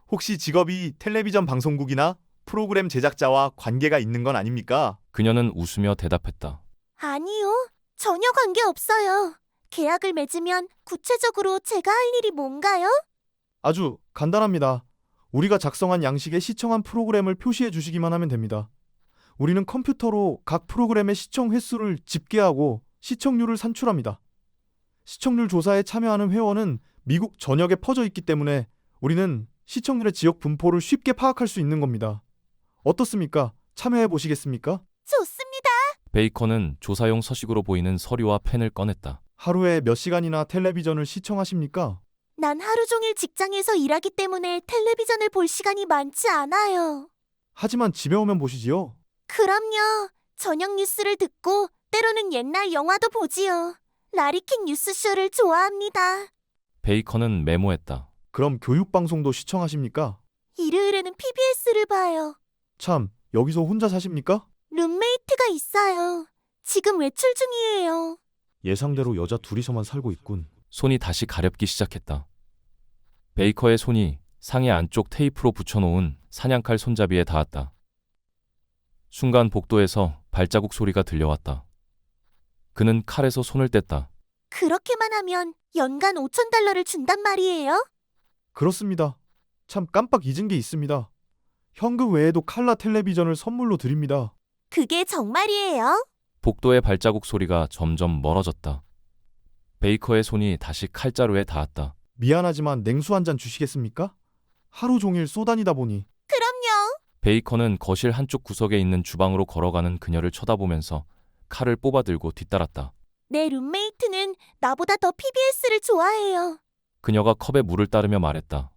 혹시 직업이 텔레비전 방송국이나 프로그램 제작자와 관계가 있는 건 아닙니까? 그녀는 웃으며 대답했다. 아니요. 전혀 관계 없어요. 계약을 맺으면 구체적으로 제가 할 일이 뭔가요? 아주 간단합니다. 우리가 작성한 양식에 시청한 프로그램을 표시해 주시기만 하면 됩니다. 우리는 컴퓨터로 각 프로그램의 시청 횟수를 집계하고 시청률을 산출합니다. 시청률 조사에 참여하는 회원은 미국 전역에 퍼져 있기 때문에 우리는 시청률의 지역 분포를 쉽게 파악할 수 있는 겁니다. 어떻습니까? 참여해 보시겠습니까? 좋습니다. 베이커는 조사용 서식으로 보이는 서류와 펜을 꺼냈다. 하루에 몇 시간이나 텔레비전을 시청하십니까? 난 하루 종일 직장에서 일하기 때문에 텔레비전을 볼 시간이 많지 않아요. 하지만 집에 오면 보시지요. 그럼요. 저녁 뉴스를 듣고 때로는 옛날 영화도 보지요. 라리킹 뉴스쇼를 좋아합니다. 베이커는 메모했다. 그럼 교육방송도 시청하십니까? 일요일에는 PBS를 봐요. 참, 여기서 혼자 사십니까? 룸메이트가 있어요. 지금 외출 중이에요. 예상대로 여자 둘이서만 살고 있군. 손이 다시 가렵기 시작했다. 베이커의 손이 상의 안쪽 테이프로 붙여놓은 사냥칼 손잡이에 닿았다. 순간 복도에서 발자국 소리가 들려왔다. 그는 칼에서 손을 뗐다. 그렇게만 하면 연간 $5,000를 준단 말이에요? 그렇습니다. 참 깜빡 잊은 게 있습니다. 현금 외에도 칼라 텔레비전을 선물로 드립니다. 그게 정말이에요? 복도의 발자국 소리가 점점 멀어졌다. 베이커의 손이 다시 칼자루에 닿았다. 미안하지만 냉수 한 잔 주시겠습니까? 하루 종일 쏘다니다 보니. 그럼요. 베이커는 거실 한쪽 구석에 있는 주방으로 걸어가는 그녀를 쳐다보면서 칼을 뽑아들고 뒤따랐다. 내 룸메이트는 나보다 더 PBS를 좋아해요. 그녀가 컵에 물을 따르며 말했다.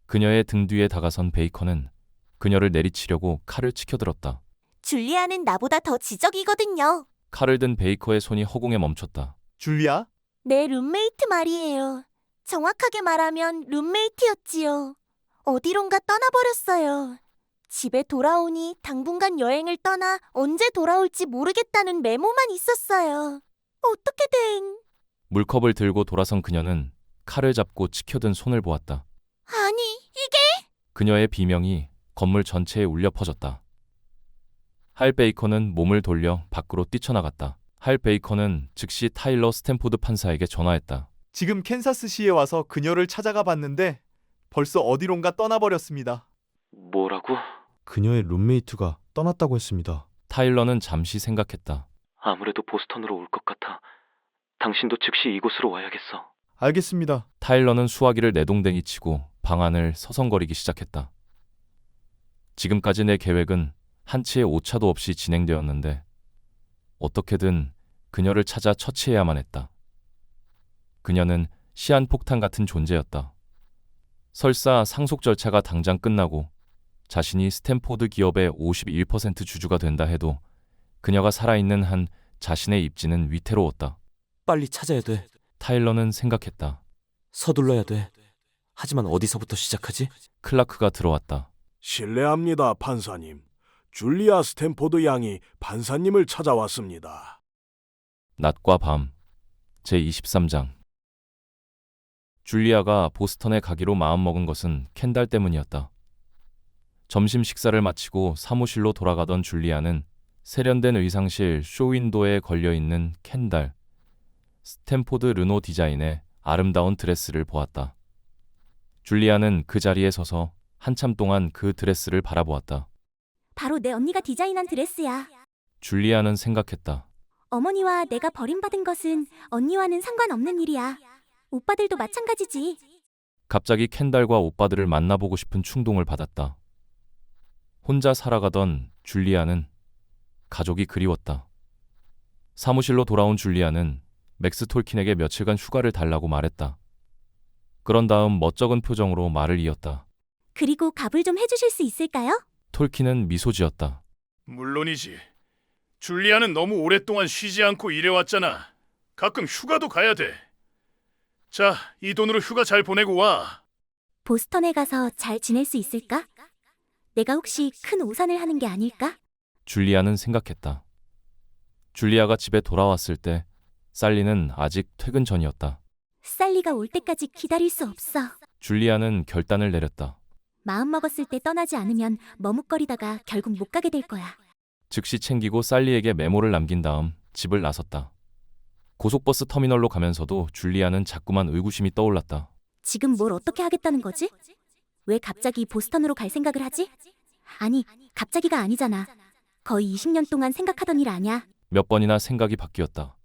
그녀의 등 뒤에 다가선 베이커는 그녀를 내리치려고 칼을 치켜들었다. 줄리아는 나보다 더 지적이거든요. 칼을 든 베이커의 손이 허공에 멈췄다. 줄리아? 내 룸메이트 말이에요. 정확하게 말하면 룸메이트였지요. 어디론가 떠나버렸어요. 집에 돌아오니 당분간 여행을 떠나 언제 돌아올지 모르겠다는 메모만 있었어요. 어떻게든. 물컵을 들고 돌아선 그녀는 칼을 잡고 치켜든 손을 보았다. 아니, 이게? 그녀의 비명이 건물 전체에 울려 퍼졌다. 할 베이커는 몸을 돌려 밖으로 뛰쳐나갔다. 할 베이커는 즉시 타일러 스탠포드 판사에게 전화했다. 지금 캔사스시에 와서 그녀를 찾아가 봤는데 벌써 어디론가 떠나버렸습니다. 뭐라고? 그녀의 룸메이트가 떠났다고 했습니다. 타일러는 잠시 생각했다. 아무래도 보스턴으로 올 것 같아. 당신도 즉시 이곳으로 와야겠어. 알겠습니다. 타일러는 수화기를 내동댕이 치고 방 안을 서성거리기 시작했다. 지금까지 내 계획은 한치의 오차도 없이 진행되었는데 어떻게든 그녀를 찾아 처치해야만 했다. 그녀는 시한폭탄 같은 존재였다. 설사 상속 절차가 당장 끝나고 자신이 스탠포드 기업의 51% 주주가 된다 해도 그녀가 살아있는 한 자신의 입지는 위태로웠다. 빨리 찾아야 돼. 타일러는 생각했다. 서둘러야 돼. 하지만 어디서부터 시작하지? 클라크가 들어왔다. 실례합니다, 판사님. 줄리아 스탠포드 양이 판사님을 찾아왔습니다. 낮과 밤 제23장. 줄리아가 보스턴에 가기로 마음먹은 것은 켄달 때문이었다. 점심 식사를 마치고 사무실로 돌아가던 줄리아는 세련된 의상실 쇼윈도에 걸려있는 켄달, 스탠포드 르노 디자인의 아름다운 드레스를 보았다. 줄리아는 그 자리에 서서 한참 동안 그 드레스를 바라보았다. 바로 내 언니가 디자인한 드레스야. 줄리아는 생각했다. 어머니와 내가 버림받은 것은 언니와는 상관없는 일이야. 오빠들도 마찬가지지. 갑자기 켄달과 오빠들을 만나보고 싶은 충동을 받았다. 혼자 살아가던 줄리아는 가족이 그리웠다. 사무실로 돌아온 줄리아는 맥스 톨킨에게 며칠간 휴가를 달라고 말했다. 그런 다음 멋쩍은 표정으로 말을 이었다. 그리고 갑을 좀 해주실 수 있을까요? 톨킨은 미소 지었다. 물론이지. 줄리아는 너무 오랫동안 쉬지 않고 일해왔잖아. 가끔 휴가도 가야 돼. 자, 이 돈으로 휴가 잘 보내고 와. 보스턴에 가서 잘 지낼 수 있을까? 내가 혹시 큰 오산을 하는 게 아닐까? 줄리아는 생각했다. 줄리아가 집에 돌아왔을 때 살리는 아직 퇴근 전이었다. 살리가 올 때까지 기다릴 수 없어. 줄리아는 결단을 내렸다. 마음먹었을 때 떠나지 않으면 머뭇거리다가 결국 못 가게 될 거야. 즉시 챙기고 살리에게 메모를 남긴 다음 집을 나섰다. 고속버스 터미널로 가면서도 줄리아는 자꾸만 의구심이 떠올랐다. 지금 뭘 어떻게 하겠다는 거지? 왜 갑자기 보스턴으로 갈 생각을 하지? 아니, 갑자기가 아니잖아. 거의 20년 동안 생각하던 일 아냐? 몇 번이나 생각이 바뀌었다.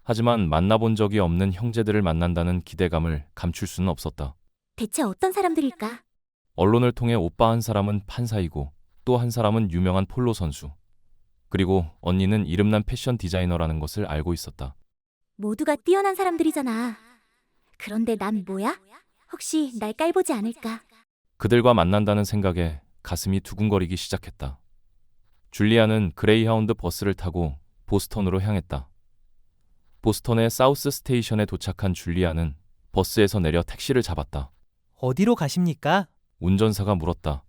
하지만 만나본 적이 없는 형제들을 만난다는 기대감을 감출 수는 없었다. 대체 어떤 사람들일까? 언론을 통해 오빠 한 사람은 판사이고 또 한 사람은 유명한 폴로 선수. 그리고 언니는 이름난 패션 디자이너라는 것을 알고 있었다. 모두가 뛰어난 사람들이잖아. 그런데 난 뭐야? 혹시 날 깔보지 않을까? 그들과 만난다는 생각에 가슴이 두근거리기 시작했다. 줄리아는 그레이하운드 버스를 타고 보스턴으로 향했다. 보스턴의 사우스 스테이션에 도착한 줄리아는 버스에서 내려 택시를 잡았다. 어디로 가십니까? 운전사가 물었다.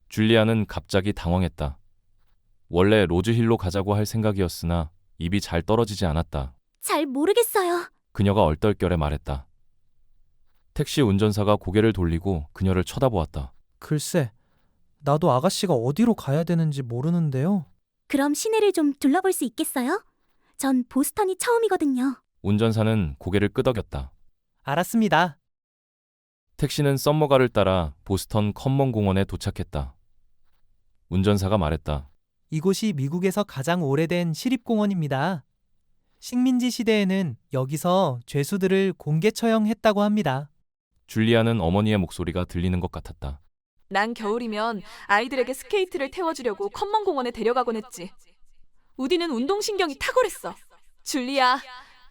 줄리아는 갑자기 당황했다. 원래 로즈힐로 가자고 할 생각이었으나 입이 잘 떨어지지 않았다. 잘 모르겠어요. 그녀가 얼떨결에 말했다. 택시 운전사가 고개를 돌리고 그녀를 쳐다보았다. 글쎄, 나도 아가씨가 어디로 가야 되는지 모르는데요. 그럼 시내를 좀 둘러볼 수 있겠어요? 전 보스턴이 처음이거든요. 운전사는 고개를 끄덕였다. 알았습니다. 택시는 썸머가를 따라 보스턴 커먼 공원에 도착했다. 운전사가 말했다. 이곳이 미국에서 가장 오래된 시립공원입니다. 식민지 시대에는 여기서 죄수들을 공개 처형했다고 합니다. 줄리아는 어머니의 목소리가 들리는 것 같았다. 난 겨울이면 아이들에게 스케이트를 태워주려고 컴먼 공원에 데려가곤 했지. 우디는 운동신경이 탁월했어. 줄리아,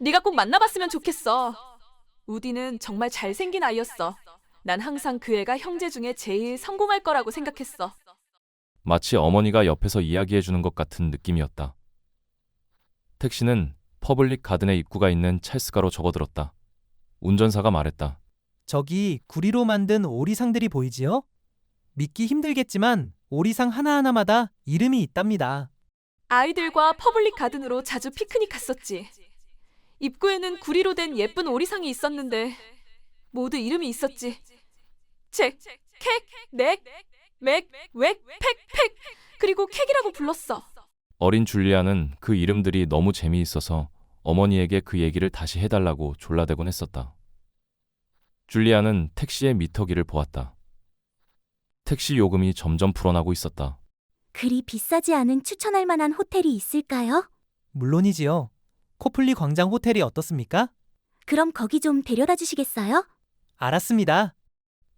네가 꼭 만나봤으면 좋겠어. 우디는 정말 잘생긴 아이였어. 난 항상 그 애가 형제 중에 제일 성공할 거라고 생각했어. 마치 어머니가 옆에서 이야기해주는 것 같은 느낌이었다. 택시는 퍼블릭 가든의 입구가 있는 찰스가로 접어들었다. 운전사가 말했다. 저기 구리로 만든 오리상들이 보이지요? 믿기 힘들겠지만 오리상 하나하나마다 이름이 있답니다. 아이들과 퍼블릭 가든으로 자주 피크닉 갔었지. 입구에는 구리로 된 예쁜 오리상이 있었는데 모두 이름이 있었지. 잭, 캑, 넥, 맥, 웩, 팩, 팩. 그리고 캑이라고 불렀어. 어린 줄리아는 그 이름들이 너무 재미있어서 어머니에게 그 얘기를 다시 해달라고 졸라대곤 했었다. 줄리아는 택시의 미터기를 보았다. 택시 요금이 점점 불어나고 있었다. 그리 비싸지 않은 추천할 만한 호텔이 있을까요? 물론이지요. 코플리 광장 호텔이 어떻습니까? 그럼 거기 좀 데려다 주시겠어요? 알았습니다.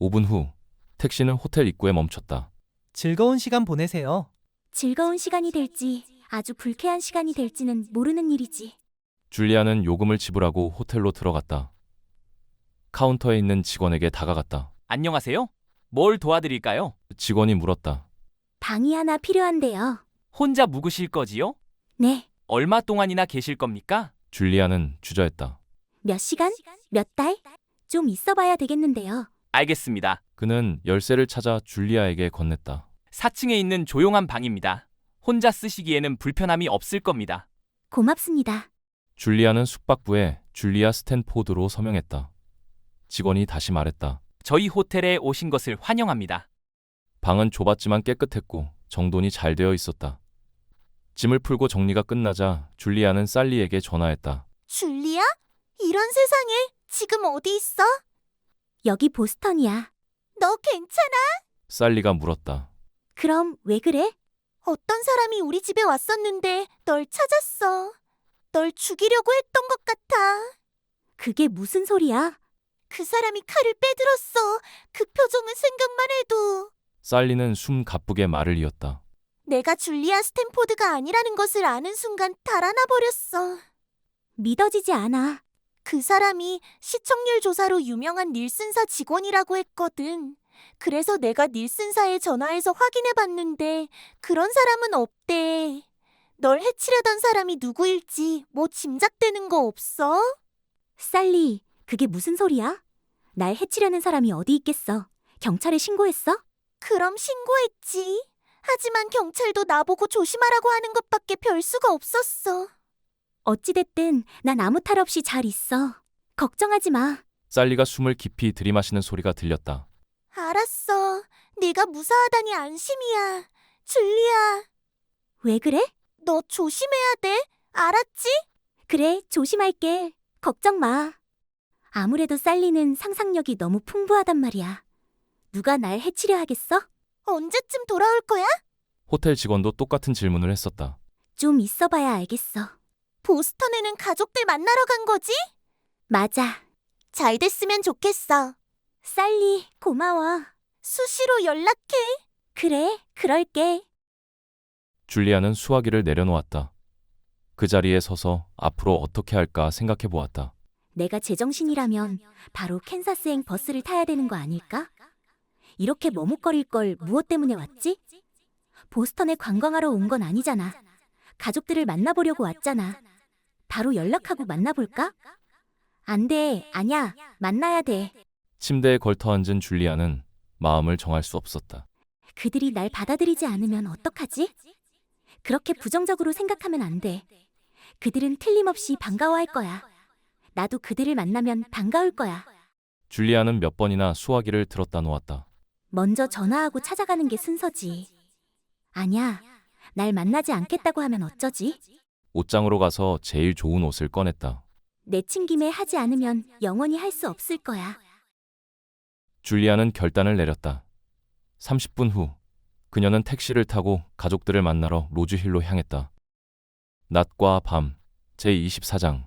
5분 후 택시는 호텔 입구에 멈췄다. 즐거운 시간 보내세요. 즐거운 시간이 될지 아주 불쾌한 시간이 될지는 모르는 일이지. 줄리아는 요금을 지불하고 호텔로 들어갔다. 카운터에 있는 직원에게 다가갔다. 안녕하세요. 뭘 도와드릴까요? 직원이 물었다. 방이 하나 필요한데요. 혼자 묵으실 거지요? 네. 얼마 동안이나 계실 겁니까? 줄리아는 주저했다. 몇 시간? 몇 달? 좀 있어봐야 되겠는데요. 알겠습니다. 그는 열쇠를 찾아 줄리아에게 건넸다. 4층에 있는 조용한 방입니다. 혼자 쓰시기에는 불편함이 없을 겁니다. 고맙습니다. 줄리아는 숙박부에 줄리아 스탠포드로 서명했다. 직원이 다시 말했다. 저희 호텔에 오신 것을 환영합니다. 방은 좁았지만 깨끗했고 정돈이 잘 되어 있었다. 짐을 풀고 정리가 끝나자 줄리아는 살리에게 전화했다. 줄리아? 이런 세상에 지금 어디 있어? 여기 보스턴이야. 너 괜찮아? 살리가 물었다. 그럼 왜 그래? 어떤 사람이 우리 집에 왔었는데 널 찾았어. 널 죽이려고 했던 것 같아. 그게 무슨 소리야? 그 사람이 칼을 빼들었어. 그 표정은 생각만 해도. 살리는 숨 가쁘게 말을 이었다. 내가 줄리아 스탠포드가 아니라는 것을 아는 순간 달아나 버렸어. 믿어지지 않아. 그 사람이 시청률 조사로 유명한 닐슨사 직원이라고 했거든. 그래서 내가 닐슨사에 전화해서 확인해 봤는데 그런 사람은 없대. 널 해치려던 사람이 누구일지 뭐 짐작되는 거 없어? 살리, 그게 무슨 소리야? 날 해치려는 사람이 어디 있겠어? 경찰에 신고했어? 그럼 신고했지. 하지만 경찰도 나보고 조심하라고 하는 것밖에 별 수가 없었어. 어찌됐든 난 아무 탈 없이 잘 있어. 걱정하지 마. 살리가 숨을 깊이 들이마시는 소리가 들렸다. 알았어. 네가 무사하다니 안심이야. 줄리아. 왜 그래? 너 조심해야 돼. 알았지? 그래, 조심할게. 걱정 마. 아무래도 살리는 상상력이 너무 풍부하단 말이야. 누가 날 해치려 하겠어? 언제쯤 돌아올 거야? 호텔 직원도 똑같은 질문을 했었다. 좀 있어봐야 알겠어. 보스턴에는 가족들 만나러 간 거지? 맞아. 잘 됐으면 좋겠어. 살리, 고마워. 수시로 연락해. 그래, 그럴게. 줄리아는 수화기를 내려놓았다. 그 자리에 서서 앞으로 어떻게 할까 생각해 보았다. 내가 제정신이라면 바로 캔사스행 버스를 타야 되는 거 아닐까? 이렇게 머뭇거릴 걸 무엇 때문에 왔지? 보스턴에 관광하러 온 건 아니잖아. 가족들을 만나보려고 왔잖아. 바로 연락하고 만나볼까? 안 돼, 아냐, 만나야 돼. 침대에 걸터앉은 줄리아는 마음을 정할 수 없었다. 그들이 날 받아들이지 않으면 어떡하지? 그렇게 부정적으로 생각하면 안 돼. 그들은 틀림없이 반가워할 거야. 나도 그들을 만나면 반가울 거야. 줄리아는 몇 번이나 수화기를 들었다 놓았다. 먼저 전화하고 찾아가는 게 순서지. 아냐, 날 만나지 않겠다고 하면 어쩌지? 옷장으로 가서 제일 좋은 옷을 꺼냈다. 내친 김에 하지 않으면 영원히 할 수 없을 거야. 줄리아는 결단을 내렸다. 30분 후 그녀는 택시를 타고 가족들을 만나러 로즈힐로 향했다. 낮과 밤 제24장.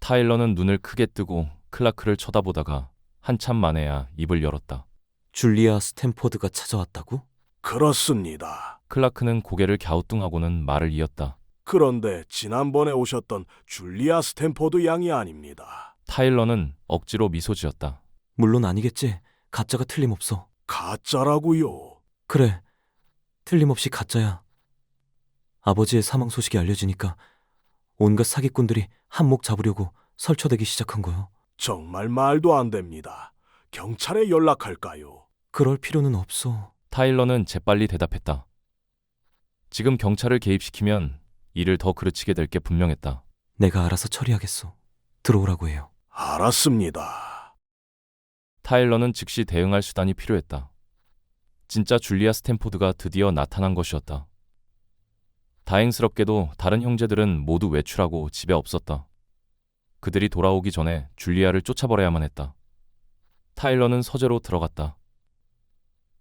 타일러는 눈을 크게 뜨고 클라크를 쳐다보다가 한참 만에야 입을 열었다. 줄리아 스탠포드가 찾아왔다고? 그렇습니다. 클라크는 고개를 갸우뚱하고는 말을 이었다. 그런데 지난번에 오셨던 줄리아 스탠포드 양이 아닙니다. 타일러는 억지로 미소 지었다. 물론 아니겠지. 가짜가 틀림없어. 가짜라고요? 그래. 틀림없이 가짜야. 아버지의 사망 소식이 알려지니까 온갖 사기꾼들이 한몫 잡으려고 설쳐대기 시작한 거요. 정말 말도 안 됩니다. 경찰에 연락할까요? 그럴 필요는 없어. 타일러는 재빨리 대답했다. 지금 경찰을 개입시키면 일을 더 그르치게 될 게 분명했다. 내가 알아서 처리하겠어. 들어오라고 해요. 알았습니다. 타일러는 즉시 대응할 수단이 필요했다. 진짜 줄리아 스탠포드가 드디어 나타난 것이었다. 다행스럽게도 다른 형제들은 모두 외출하고 집에 없었다. 그들이 돌아오기 전에 줄리아를 쫓아버려야만 했다. 타일러는 서재로 들어갔다.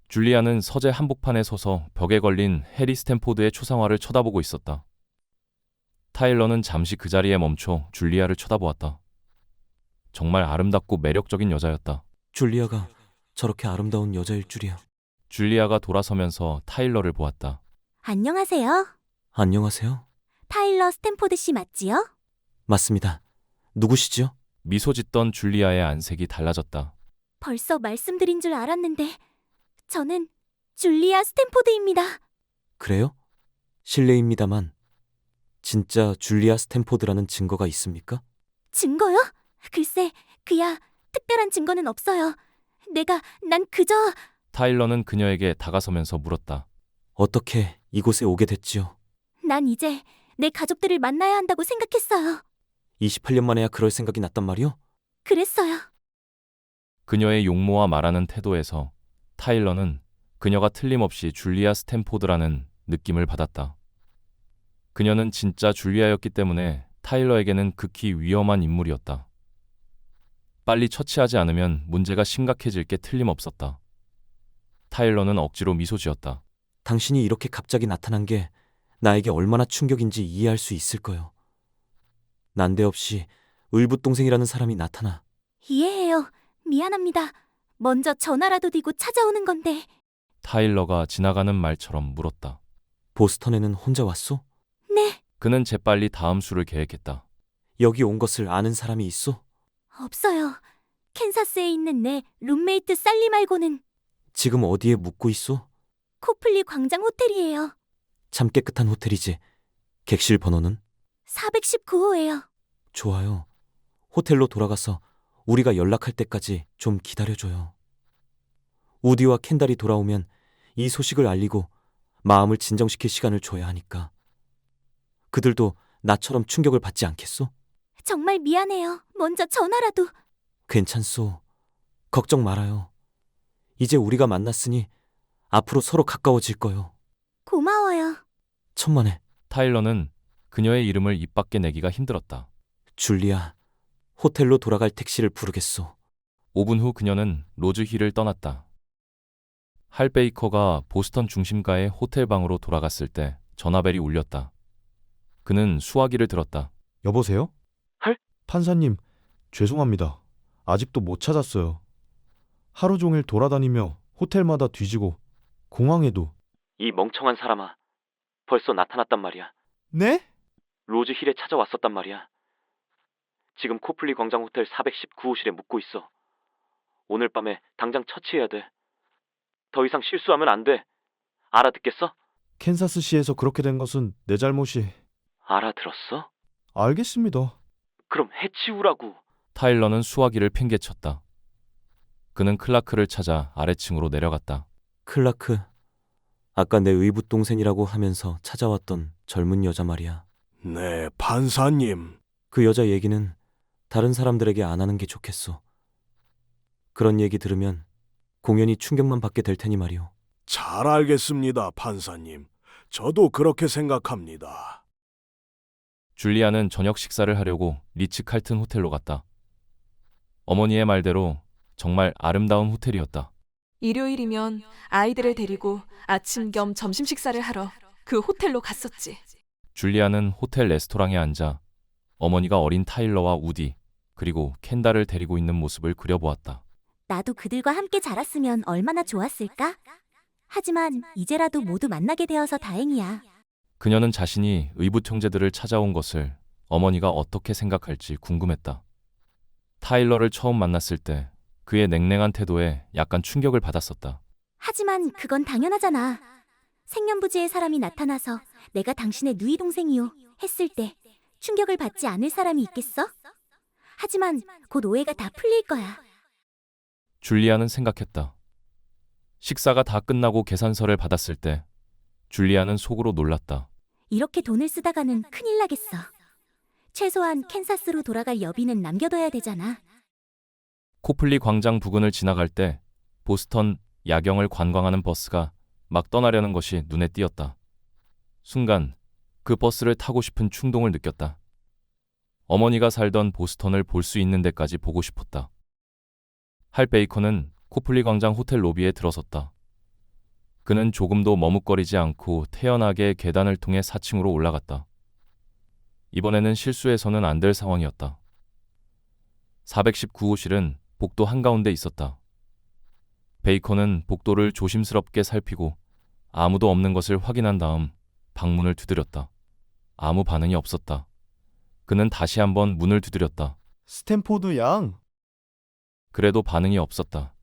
줄리아는 서재 한복판에 서서 벽에 걸린 해리 스탠포드의 초상화를 쳐다보고 있었다. 타일러는 잠시 그 자리에 멈춰 줄리아를 쳐다보았다. 정말 아름답고 매력적인 여자였다. 줄리아가 저렇게 아름다운 여자일 줄이야. 줄리아가 돌아서면서 타일러를 보았다. 안녕하세요. 안녕하세요. 타일러 스탠포드 씨 맞지요? 맞습니다. 누구시지요? 미소 짓던 줄리아의 안색이 달라졌다. 벌써 말씀드린 줄 알았는데 저는 줄리아 스탠포드입니다. 그래요? 실례입니다만 진짜 줄리아 스탠포드라는 증거가 있습니까? 증거요? 글쎄, 그야 특별한 증거는 없어요. 난 그저... 타일러는 그녀에게 다가서면서 물었다. 어떻게 이곳에 오게 됐지요? 난 이제 내 가족들을 만나야 한다고 생각했어요. 28년 만에야 그럴 생각이 났단 말이요? 그랬어요. 그녀의 용모와 말하는 태도에서 타일러는 그녀가 틀림없이 줄리아 스탠포드라는 느낌을 받았다. 그녀는 진짜 줄리아였기 때문에 타일러에게는 극히 위험한 인물이었다. 빨리 처치하지 않으면 문제가 심각해질 게 틀림없었다. 타일러는 억지로 미소 지었다. 당신이 이렇게 갑자기 나타난 게 나에게 얼마나 충격인지 이해할 수 있을 거요. 난데없이 을붓동생이라는 사람이 나타나. 이해해요. 미안합니다. 먼저 전화라도 디고 찾아오는 건데. 타일러가 지나가는 말처럼 물었다. 보스턴에는 혼자 왔소? 네. 그는 재빨리 다음 수를 계획했다. 여기 온 것을 아는 사람이 있소? 없어요. 캔사스에 있는 내 룸메이트 살리 말고는. 지금 어디에 묵고 있소? 코플리 광장 호텔이에요. 참 깨끗한 호텔이지. 객실 번호는? 419호예요. 좋아요. 호텔로 돌아가서 우리가 연락할 때까지 좀 기다려줘요. 우디와 켄달이 돌아오면 이 소식을 알리고 마음을 진정시킬 시간을 줘야 하니까. 그들도 나처럼 충격을 받지 않겠소? 정말 미안해요. 먼저 전화라도. 괜찮소. 걱정 말아요. 이제 우리가 만났으니 앞으로 서로 가까워질 거요. 고마워요. 천만에. 타일러는 그녀의 이름을 입 밖에 내기가 힘들었다. 줄리아, 호텔로 돌아갈 택시를 부르겠소. 5분 후 그녀는 로즈힐을 떠났다. 할 베이커가 보스턴 중심가의 호텔 방으로 돌아갔을 때 전화벨이 울렸다. 그는 수화기를 들었다. 여보세요? 할? 판사님, 죄송합니다. 아직도 못 찾았어요. 하루 종일 돌아다니며 호텔마다 뒤지고 공항에도. 이 멍청한 사람아. 벌써 나타났단 말이야. 네? 로즈힐에 찾아왔었단 말이야. 지금 코플리 광장 호텔 419호실에 묵고 있어. 오늘 밤에 당장 처치해야 돼. 더 이상 실수하면 안 돼. 알아듣겠어? 캔사스시에서 그렇게 된 것은 내 잘못이. 알아들었어? 알겠습니다. 그럼 해치우라고. 타일러는 수화기를 팽개쳤다. 그는 클라크를 찾아 아래층으로 내려갔다. 클라크, 아까 내 의붓동생이라고 하면서 찾아왔던 젊은 여자 말이야. 네, 판사님. 그 여자 얘기는 다른 사람들에게 안 하는 게 좋겠어. 그런 얘기 들으면 공연히 충격만 받게 될 테니 말이오. 잘 알겠습니다, 판사님. 저도 그렇게 생각합니다. 줄리아는 저녁 식사를 하려고 리츠 칼튼 호텔로 갔다. 어머니의 말대로 정말 아름다운 호텔이었다. 일요일이면 아이들을 데리고 아침 겸 점심 식사를 하러 그 호텔로 갔었지. 줄리아는 호텔 레스토랑에 앉아 어머니가 어린 타일러와 우디 그리고 켄달을 데리고 있는 모습을 그려보았다. 나도 그들과 함께 자랐으면 얼마나 좋았을까? 하지만 이제라도 모두 만나게 되어서 다행이야. 그녀는 자신이 의붓 형제들을 찾아온 것을 어머니가 어떻게 생각할지 궁금했다. 타일러를 처음 만났을 때 그의 냉랭한 태도에 약간 충격을 받았었다. 하지만 그건 당연하잖아. 생년부지의 사람이 나타나서 내가 당신의 누이 동생이요 했을 때 충격을 받지 않을 사람이 있겠어? 하지만 곧 오해가 다 풀릴 거야. 줄리아는 생각했다. 식사가 다 끝나고 계산서를 받았을 때 줄리아는 속으로 놀랐다. 이렇게 돈을 쓰다가는 큰일 나겠어. 최소한 캔사스로 돌아갈 여비는 남겨둬야 되잖아. 코플리 광장 부근을 지나갈 때 보스턴 야경을 관광하는 버스가 막 떠나려는 것이 눈에 띄었다. 순간 그 버스를 타고 싶은 충동을 느꼈다. 어머니가 살던 보스턴을 볼 수 있는 데까지 보고 싶었다. 할 베이컨은 코플리 광장 호텔 로비에 들어섰다. 그는 조금도 머뭇거리지 않고 태연하게 계단을 통해 4층으로 올라갔다. 이번에는 실수해서는 안 될 상황이었다. 419호실은 복도 한가운데 있었다. 베이컨은 복도를 조심스럽게 살피고 아무도 없는 것을 확인한 다음 방문을 두드렸다. 아무 반응이 없었다. 그는 다시 한번 문을 두드렸다. 스탠포드 양. 그래도 반응이 없었다.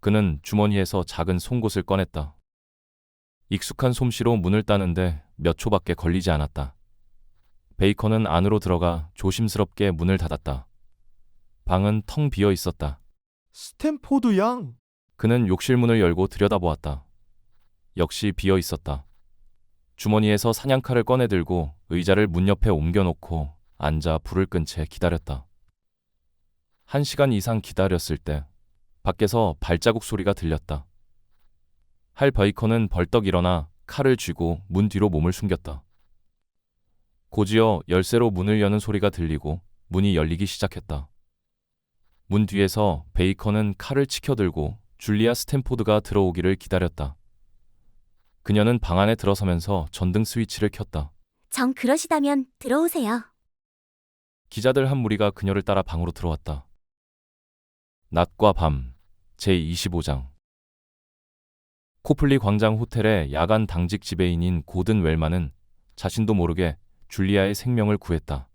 그는 주머니에서 작은 송곳을 꺼냈다. 익숙한 솜씨로 문을 따는데 몇 초밖에 걸리지 않았다. 베이컨은 안으로 들어가 조심스럽게 문을 닫았다. 방은 텅 비어 있었다. 스탠포드 양. 그는 욕실 문을 열고 들여다보았다. 역시 비어 있었다. 주머니에서 사냥칼을 꺼내 들고 의자를 문 옆에 옮겨놓고 앉아 불을 끈 채 기다렸다. 1시간 이상 기다렸을 때 밖에서 발자국 소리가 들렸다. 할 베이컨은 벌떡 일어나 칼을 쥐고 문 뒤로 몸을 숨겼다. 곧이어 열쇠로 문을 여는 소리가 들리고 문이 열리기 시작했다. 문 뒤에서 베이컨은 칼을 치켜들고 줄리아 스탠포드가 들어오기를 기다렸다. 그녀는 방 안에 들어서면서 전등 스위치를 켰다. 정 그러시다면 들어오세요. 기자들 한 무리가 그녀를 따라 방으로 들어왔다. 낮과 밤 제25장 코플리 광장 호텔의 야간 당직 지배인인 고든 웰만은 자신도 모르게 줄리아의 생명을 구했다.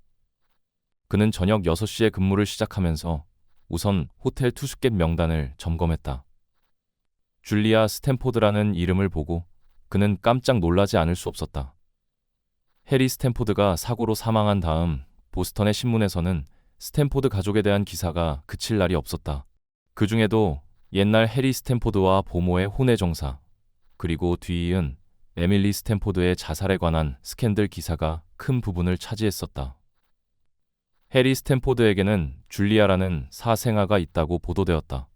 그는 저녁 6시에 근무를 시작하면서 우선 호텔 투숙객 명단을 점검했다. 줄리아 스탠포드라는 이름을 보고 그는 깜짝 놀라지 않을 수 없었다. 해리 스탠포드가 사고로 사망한 다음 보스턴의 신문에서는 스탠포드 가족에 대한 기사가 그칠 날이 없었다. 그 중에도 옛날 해리 스탠포드와 보모의 혼외 정사, 그리고 뒤이은 에밀리 스탠포드의 자살에 관한 스캔들 기사가 큰 부분을 차지했었다. 해리 스탠포드에게는 줄리아라는 사생아가 있다고 보도되었다.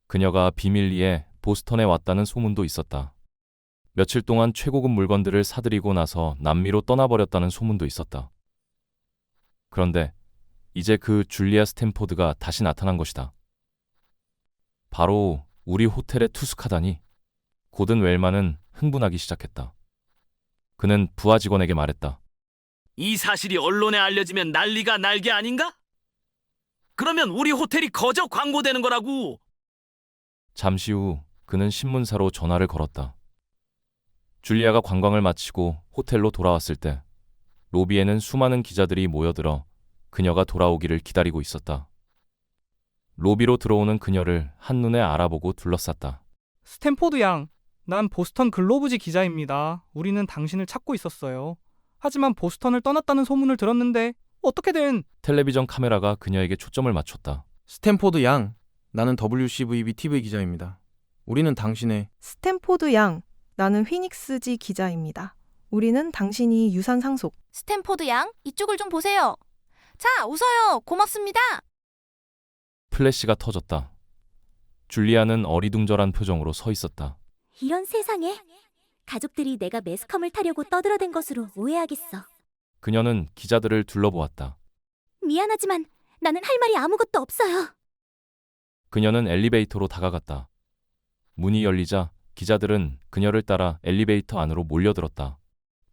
그녀가 비밀리에 보스턴에 왔다는 소문도 있었다. 며칠 동안 최고급 물건들을 사들이고 나서 남미로 떠나버렸다는 소문도 있었다. 그런데 이제 그 줄리아 스탠포드가 다시 나타난 것이다. 바로 우리 호텔에 투숙하다니. 고든 웰만은 흥분하기 시작했다. 그는 부하 직원에게 말했다. 이 사실이 언론에 알려지면 난리가 날 게 아닌가? 그러면 우리 호텔이 거저 광고되는 거라고. 잠시 후 그는 신문사로 전화를 걸었다. 줄리아가 관광을 마치고 호텔로 돌아왔을 때 로비에는 수많은 기자들이 모여들어 그녀가 돌아오기를 기다리고 있었다. 로비로 들어오는 그녀를 한눈에 알아보고 둘러쌌다. 스탠포드 양, 난 보스턴 글로브지 기자입니다. 우리는 당신을 찾고 있었어요. 하지만 보스턴을 떠났다는 소문을 들었는데 어떻게 된... 텔레비전 카메라가 그녀에게 초점을 맞췄다. 스탠포드 양, 나는 WCVB TV 기자입니다. 우리는 당신의... 스탠포드 양, 나는 휘닉스지 기자입니다. 우리는 당신이 유산 상속... 스탠포드 양, 이쪽을 좀 보세요. 자, 웃어요. 고맙습니다. 플래시가 터졌다. 줄리아는 어리둥절한 표정으로 서 있었다. 이런 세상에 가족들이 내가 매스컴을 타려고 떠들어댄 것으로 오해하겠어. 그녀는 기자들을 둘러보았다. 미안하지만 나는 할 말이 아무것도 없어요. 그녀는 엘리베이터로 다가갔다. 문이 열리자 기자들은 그녀를 따라 엘리베이터 안으로 몰려들었다.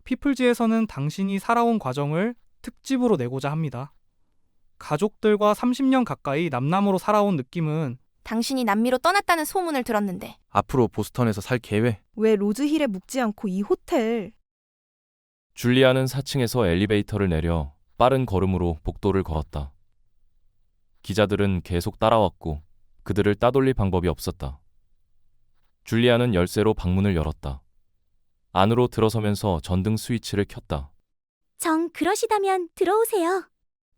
피플지에서는 당신이 살아온 과정을 특집으로 내고자 합니다. 가족들과 30년 가까이 남남으로 살아온 느낌은 당신이 남미로 떠났다는 소문을 들었는데 앞으로 보스턴에서 살 계획? 왜 로즈힐에 묵지 않고 이 호텔? 줄리아는 4층에서 엘리베이터를 내려 빠른 걸음으로 복도를 걸었다. 기자들은 계속 따라왔고 그들을 따돌릴 방법이 없었다. 줄리아는 열쇠로 방문을 열었다. 안으로 들어서면서 전등 스위치를 켰다. 정 그러시다면 들어오세요.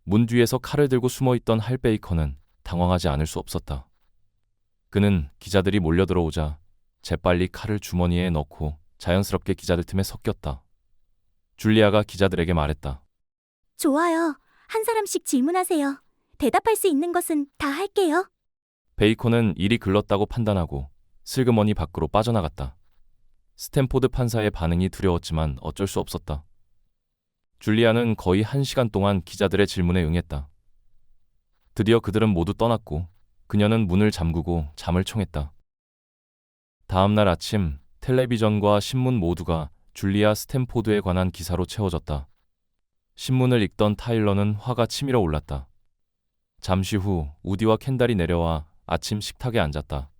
문 뒤에서 칼을 들고 숨어있던 할 베이컨은 당황하지 않을 수 없었다. 그는 기자들이 몰려들어오자 재빨리 칼을 주머니에 넣고 자연스럽게 기자들 틈에 섞였다. 줄리아가 기자들에게 말했다. 좋아요. 한 사람씩 질문하세요. 대답할 수 있는 것은 다 할게요. 베이컨은 일이 글렀다고 판단하고 슬그머니 밖으로 빠져나갔다. 스탠포드 판사의 반응이 두려웠지만 어쩔 수 없었다. 줄리아는 거의 1시간 동안 기자들의 질문에 응했다. 드디어 그들은 모두 떠났고 그녀는 문을 잠그고 잠을 청했다. 다음 날 아침 텔레비전과 신문 모두가 줄리아 스탠포드에 관한 기사로 채워졌다. 신문을 읽던 타일러는 화가 치밀어 올랐다. 잠시 후 우디와 켄달이 내려와 아침 식탁에 앉았다.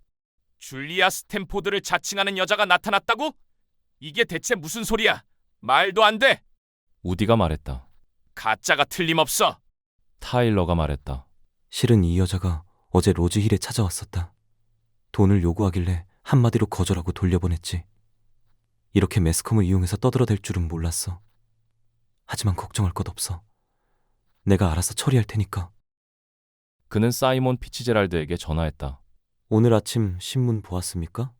줄리아 스탠포드를 자칭하는 여자가 나타났다고? 이게 대체 무슨 소리야? 말도 안 돼. 우디가 말했다. 가짜가 틀림없어. 타일러가 말했다. 실은 이 여자가 어제 로즈힐에 찾아왔었다. 돈을 요구하길래 한마디로 거절하고 돌려보냈지. 이렇게 매스컴을 이용해서 떠들어댈 줄은 몰랐어. 하지만 걱정할 것 없어. 내가 알아서 처리할 테니까. 그는 사이먼 피치제랄드에게 전화했다. 오늘 아침 신문 보았습니까?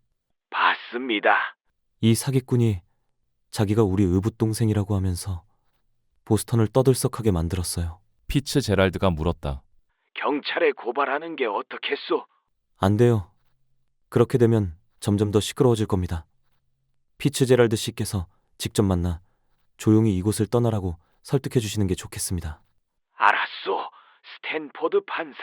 봤습니다. 이 사기꾼이 자기가 우리 의붓동생이라고 하면서 보스턴을 떠들썩하게 만들었어요. 피츠제랄드가 물었다. 경찰에 고발하는 게 어떻겠소? 안 돼요. 그렇게 되면 점점 더 시끄러워질 겁니다. 피츠제랄드 씨께서 직접 만나 조용히 이곳을 떠나라고 설득해 주시는 게 좋겠습니다. 알았소. 스탠포드 판사.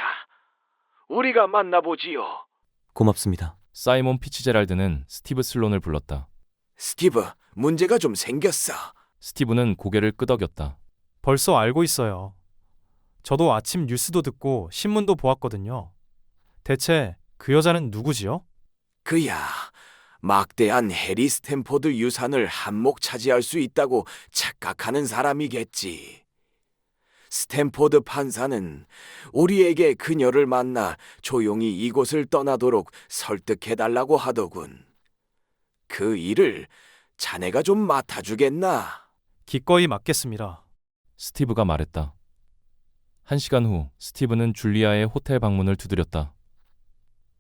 우리가 만나보지요. 고맙습니다. 사이먼 피치제랄드는 스티브 슬론을 불렀다. 스티브, 문제가 좀 생겼어. 스티브는 고개를 끄덕였다. 벌써 알고 있어요. 저도 아침 뉴스도 듣고 신문도 보았거든요. 대체 그 여자는 누구지요? 그야, 막대한 해리 스탠포드 유산을 한몫 차지할 수 있다고 착각하는 사람이겠지. 스탠포드 판사는 우리에게 그녀를 만나 조용히 이곳을 떠나도록 설득해달라고 하더군. 그 일을 자네가 좀 맡아주겠나? 기꺼이 맡겠습니다. 스티브가 말했다. 1시간 후 스티브는 줄리아의 호텔 방문을 두드렸다.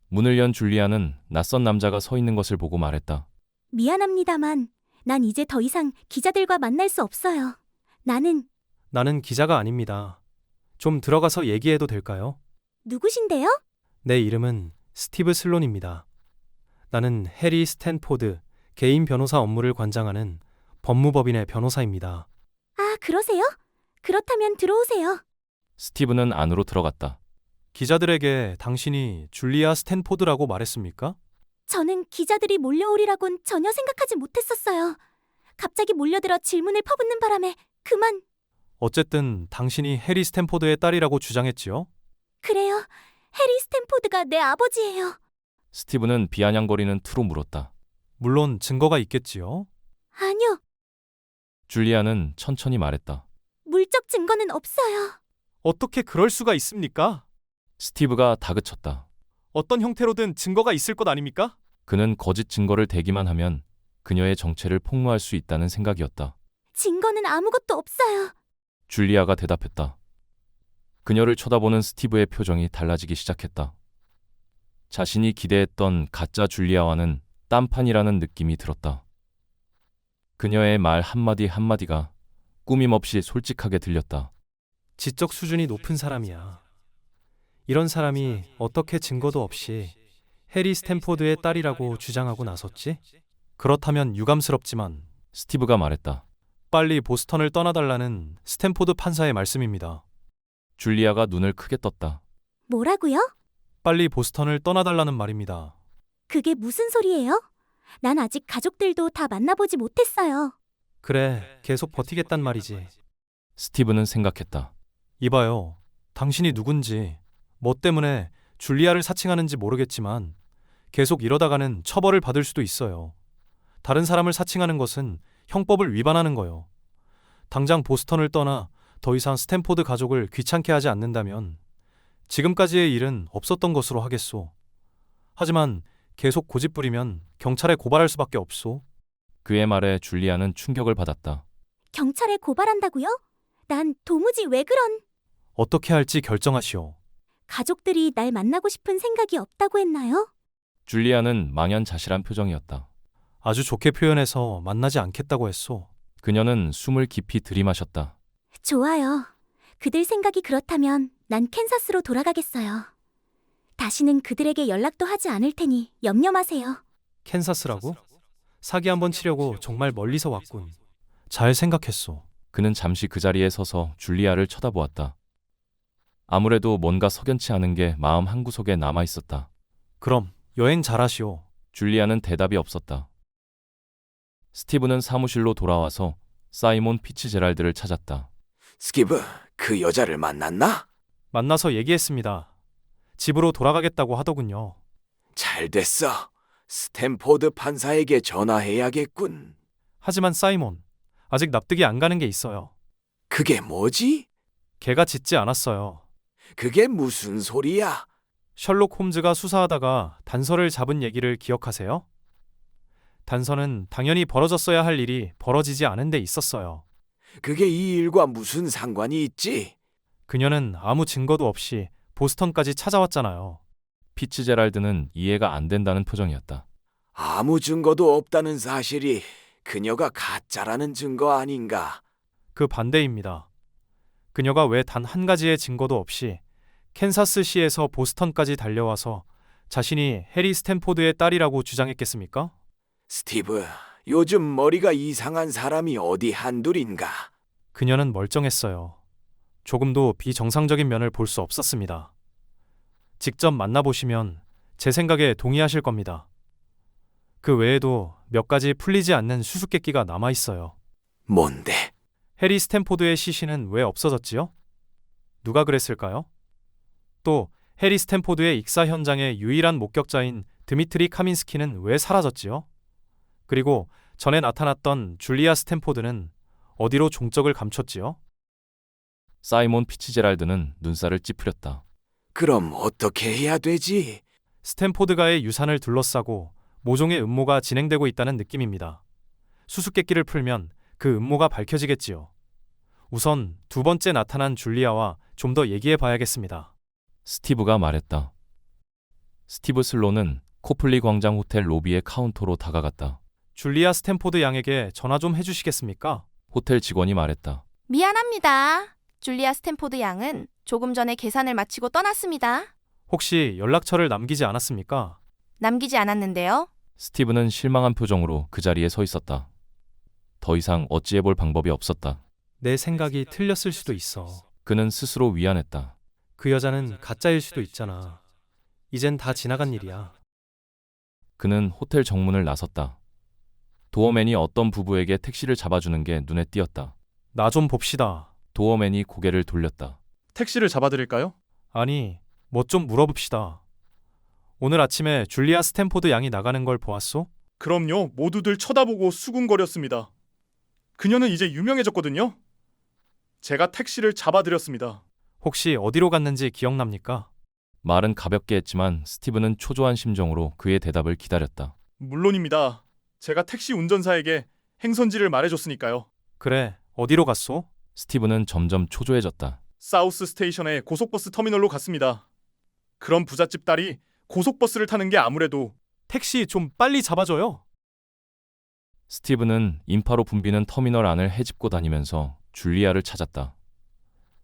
문을 연 줄리아는 낯선 남자가 서 있는 것을 보고 말했다. 미안합니다만 난 이제 더 이상 기자들과 만날 수 없어요. 나는 기자가 아닙니다. 좀 들어가서 얘기해도 될까요? 누구신데요? 내 이름은 스티브 슬론입니다. 나는 해리 스탠포드 개인 변호사 업무를 관장하는 법무법인의 변호사입니다. 아, 그러세요? 그렇다면 들어오세요. 스티브는 안으로 들어갔다. 기자들에게 당신이 줄리아 스탠포드라고 말했습니까? 저는 기자들이 몰려오리라곤 전혀 생각하지 못했었어요. 갑자기 몰려들어 질문을 퍼붓는 바람에 그만. 어쨌든 당신이 해리 스탠포드의 딸이라고 주장했지요? 그래요. 해리 스탠포드가 내 아버지예요. 스티브는 비아냥거리는 투로 물었다. 물론 증거가 있겠지요? 아니요. 줄리아는 천천히 말했다. 물적 증거는 없어요. 어떻게 그럴 수가 있습니까? 스티브가 다그쳤다. 어떤 형태로든 증거가 있을 것 아닙니까? 그는 거짓 증거를 대기만 하면 그녀의 정체를 폭로할 수 있다는 생각이었다. 증거는 아무것도 없어요. 줄리아가 대답했다. 그녀를 쳐다보는 스티브의 표정이 달라지기 시작했다. 자신이 기대했던 가짜 줄리아와는 딴판이라는 느낌이 들었다. 그녀의 말 한마디 한마디가 꾸밈없이 솔직하게 들렸다. 지적 수준이 높은 사람이야. 이런 사람이 어떻게 증거도 없이 해리 스탠포드의 딸이라고 주장하고 나섰지? 그렇다면 유감스럽지만 스티브가 말했다. 빨리 보스턴을 떠나달라는 스탠포드 판사의 말씀입니다. 줄리아가 눈을 크게 떴다. 뭐라고요? 빨리 보스턴을 떠나달라는 말입니다. 그게 무슨 소리예요? 난 아직 가족들도 다 만나보지 못했어요. 그래, 계속 버티겠단 말이지. 스티브는 생각했다. 이봐요. 당신이 누군지, 뭐 때문에 줄리아를 사칭하는지 모르겠지만 계속 이러다가는 처벌을 받을 수도 있어요. 다른 사람을 사칭하는 것은 형법을 위반하는 거요. 당장 보스턴을 떠나 더 이상 스탠포드 가족을 귀찮게 하지 않는다면 지금까지의 일은 없었던 것으로 하겠소. 하지만 계속 고집부리면 경찰에 고발할 수밖에 없소. 그의 말에 줄리아는 충격을 받았다. 경찰에 고발한다고요? 난 도무지 왜 그런... 어떻게 할지 결정하시오. 가족들이 날 만나고 싶은 생각이 없다고 했나요? 줄리아는 망연자실한 표정이었다. 아주 좋게 표현해서 만나지 않겠다고 했소. 그녀는 숨을 깊이 들이마셨다. 좋아요. 그들 생각이 그렇다면 난 캔사스로 돌아가겠어요. 다시는 그들에게 연락도 하지 않을 테니 염려 마세요. 캔사스라고? 사기 한번 치려고 정말 멀리서 왔군. 잘 생각했소. 그는 잠시 그 자리에 서서 줄리아를 쳐다보았다. 아무래도 뭔가 석연치 않은 게 마음 한구석에 남아 있었다. 그럼 여행 잘하시오. 줄리아는 대답이 없었다. 스티브는 사무실로 돌아와서 사이몬 피츠제랄드를 찾았다. 스티브, 그 여자를 만났나? 만나서 얘기했습니다. 집으로 돌아가겠다고 하더군요. 잘 됐어. 스탠포드 판사에게 전화해야겠군. 하지만 사이몬, 아직 납득이 안 가는 게 있어요. 그게 뭐지? 걔가 짖지 않았어요. 그게 무슨 소리야? 셜록 홈즈가 수사하다가 단서를 잡은 얘기를 기억하세요? 단서는 당연히 벌어졌어야 할 일이 벌어지지 않은 데 있었어요. 그게 이 일과 무슨 상관이 있지? 그녀는 아무 증거도 없이 보스턴까지 찾아왔잖아요. 피츠제랄드는 이해가 안 된다는 표정이었다. 아무 증거도 없다는 사실이 그녀가 가짜라는 증거 아닌가? 그 반대입니다. 그녀가 왜 단 한 가지의 증거도 없이 캔사스시에서 보스턴까지 달려와서 자신이 해리 스탠포드의 딸이라고 주장했겠습니까? 스티브, 요즘 머리가 이상한 사람이 어디 한둘인가? 그녀는 멀쩡했어요. 조금도 비정상적인 면을 볼 수 없었습니다. 직접 만나보시면 제 생각에 동의하실 겁니다. 그 외에도 몇 가지 풀리지 않는 수수께끼가 남아있어요. 뭔데? 해리 스탠포드의 시신은 왜 없어졌지요? 누가 그랬을까요? 또 해리 스탠포드의 익사 현장의 유일한 목격자인 드미트리 카민스키는 왜 사라졌지요? 그리고 전에 나타났던 줄리아 스탠포드는 어디로 종적을 감췄지요? 사이몬 피츠제랄드는 눈살을 찌푸렸다. 그럼 어떻게 해야 되지? 스탠포드가의 유산을 둘러싸고 모종의 음모가 진행되고 있다는 느낌입니다. 수수께끼를 풀면 그 음모가 밝혀지겠지요. 우선 두 번째 나타난 줄리아와 좀 더 얘기해 봐야겠습니다. 스티브가 말했다. 스티브 슬로는 코플리 광장 호텔 로비의 카운터로 다가갔다. 줄리아 스탠포드 양에게 전화 좀 해주시겠습니까? 호텔 직원이 말했다. 미안합니다. 줄리아 스탠포드 양은 조금 전에 계산을 마치고 떠났습니다. 혹시 연락처를 남기지 않았습니까? 남기지 않았는데요. 스티브는 실망한 표정으로 그 자리에 서 있었다. 더 이상 어찌해볼 방법이 없었다. 내 생각이 틀렸을 수도 있어. 그는 스스로 위안했다. 그 여자는 가짜일 수도 있잖아. 이젠 다 지나간 일이야. 그는 호텔 정문을 나섰다. 도어맨이 어떤 부부에게 택시를 잡아주는 게 눈에 띄었다. 나 좀 봅시다. 도어맨이 고개를 돌렸다. 택시를 잡아드릴까요? 아니, 뭐 좀 물어봅시다. 오늘 아침에 줄리아 스탠포드 양이 나가는 걸 보았소? 그럼요. 모두들 쳐다보고 수군거렸습니다. 그녀는 이제 유명해졌거든요. 제가 택시를 잡아드렸습니다. 혹시 어디로 갔는지 기억납니까? 말은 가볍게 했지만 스티브는 초조한 심정으로 그의 대답을 기다렸다. 물론입니다. 제가 택시 운전사에게 행선지를 말해줬으니까요. 그래, 어디로 갔소? 스티브는 점점 초조해졌다. 사우스 스테이션의 고속버스 터미널로 갔습니다. 그런 부잣집 딸이 고속버스를 타는 게 아무래도 택시 좀 빨리 잡아줘요. 스티브는 인파로 붐비는 터미널 안을 헤집고 다니면서 줄리아를 찾았다.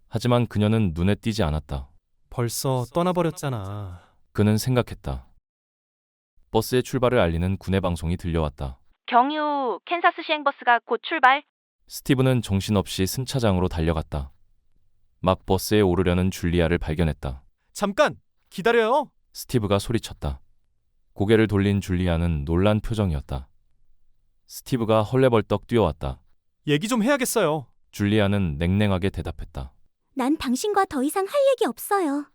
하지만 그녀는 눈에 띄지 않았다. 벌써 떠나버렸잖아. 그는 생각했다. 버스의 출발을 알리는 구내 방송이 들려왔다. 경유 캔사스 시행버스가 곧 출발. 스티브는 정신없이 승차장으로 달려갔다. 막 버스에 오르려는 줄리아를 발견했다. 잠깐! 기다려요! 스티브가 소리쳤다. 고개를 돌린 줄리아는 놀란 표정이었다. 스티브가 헐레벌떡 뛰어왔다. 얘기 좀 해야겠어요. 줄리아는 냉랭하게 대답했다. 난 당신과 더 이상 할 얘기 없어요.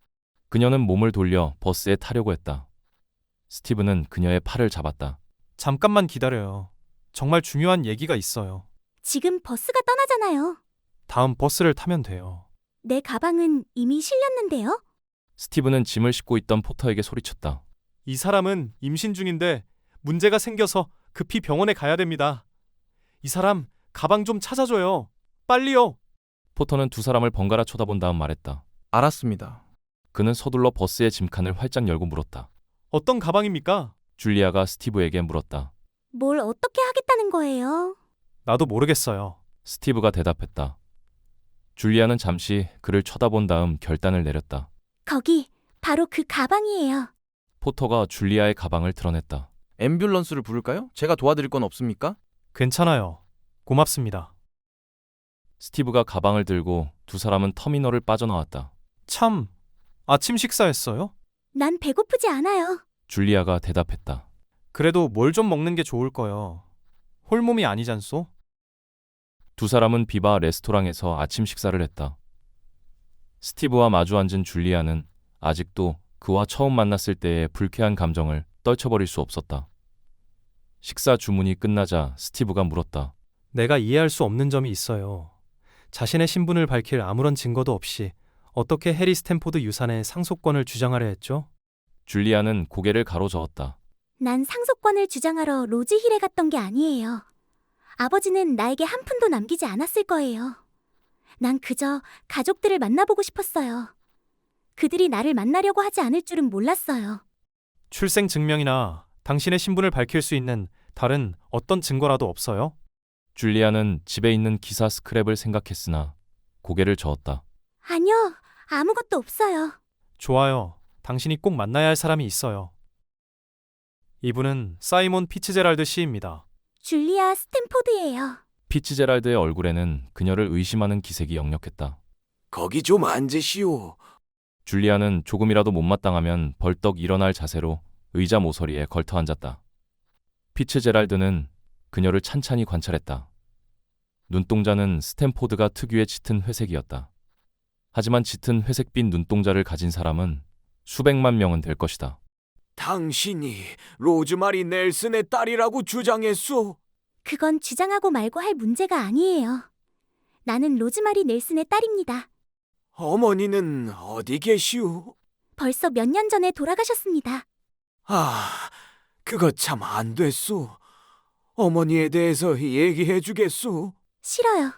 그녀는 몸을 돌려 버스에 타려고 했다. 스티브는 그녀의 팔을 잡았다. 잠깐만 기다려요. 정말 중요한 얘기가 있어요. 지금 버스가 떠나잖아요. 다음 버스를 타면 돼요. 내 가방은 이미 실렸는데요. 스티브는 짐을 싣고 있던 포터에게 소리쳤다. 이 사람은 임신 중인데 문제가 생겨서 급히 병원에 가야 됩니다. 이 사람 가방 좀 찾아줘요. 빨리요. 포터는 두 사람을 번갈아 쳐다본 다음 말했다. 알았습니다. 그는 서둘러 버스의 짐칸을 활짝 열고 물었다. 어떤 가방입니까? 줄리아가 스티브에게 물었다. 뭘 어떻게 하겠다는 거예요? 나도 모르겠어요. 스티브가 대답했다. 줄리아는 잠시 그를 쳐다본 다음 결단을 내렸다. 거기 바로 그 가방이에요. 포터가 줄리아의 가방을 드러냈다. 앰뷸런스를 부를까요? 제가 도와드릴 건 없습니까? 괜찮아요. 고맙습니다. 스티브가 가방을 들고 두 사람은 터미널을 빠져나왔다. 참, 아침 식사했어요? 난 배고프지 않아요. 줄리아가 대답했다. 그래도 뭘 좀 먹는 게 좋을 거요. 홀몸이 아니잖소? 두 사람은 비바 레스토랑에서 아침 식사를 했다. 스티브와 마주 앉은 줄리아는 아직도 그와 처음 만났을 때의 불쾌한 감정을 떨쳐버릴 수 없었다. 식사 주문이 끝나자 스티브가 물었다. 내가 이해할 수 없는 점이 있어요. 자신의 신분을 밝힐 아무런 증거도 없이 어떻게 해리 스탠포드 유산의 상속권을 주장하려 했죠? 줄리아는 고개를 가로저었다. 난 상속권을 주장하러 로즈힐에 갔던 게 아니에요. 아버지는 나에게 한 푼도 남기지 않았을 거예요. 난 그저 가족들을 만나보고 싶었어요. 그들이 나를 만나려고 하지 않을 줄은 몰랐어요. 출생 증명이나 당신의 신분을 밝힐 수 있는 다른 어떤 증거라도 없어요? 줄리아는 집에 있는 기사 스크랩을 생각했으나 고개를 저었다. 아니요, 아무것도 없어요. 좋아요. 당신이 꼭 만나야 할 사람이 있어요. 이분은 사이몬 피츠제랄드 씨입니다. 줄리아 스탠포드예요. 피츠제랄드의 얼굴에는 그녀를 의심하는 기색이 역력했다. 거기 좀 앉으시오. 줄리아는 조금이라도 못마땅하면 벌떡 일어날 자세로 의자 모서리에 걸터 앉았다. 피츠제랄드는 그녀를 찬찬히 관찰했다. 눈동자는 스탠포드가 특유의 짙은 회색이었다. 하지만 짙은 회색빛 눈동자를 가진 사람은 수백만 명은 될 것이다. 당신이 로즈마리 넬슨의 딸이라고 주장했소? 그건 주장하고 말고 할 문제가 아니에요. 나는 로즈마리 넬슨의 딸입니다. 어머니는 어디 계시오? 벌써 몇 년 전에 돌아가셨습니다. 아, 그거 참 안 됐소. 어머니에 대해서 얘기해 주겠소? 싫어요.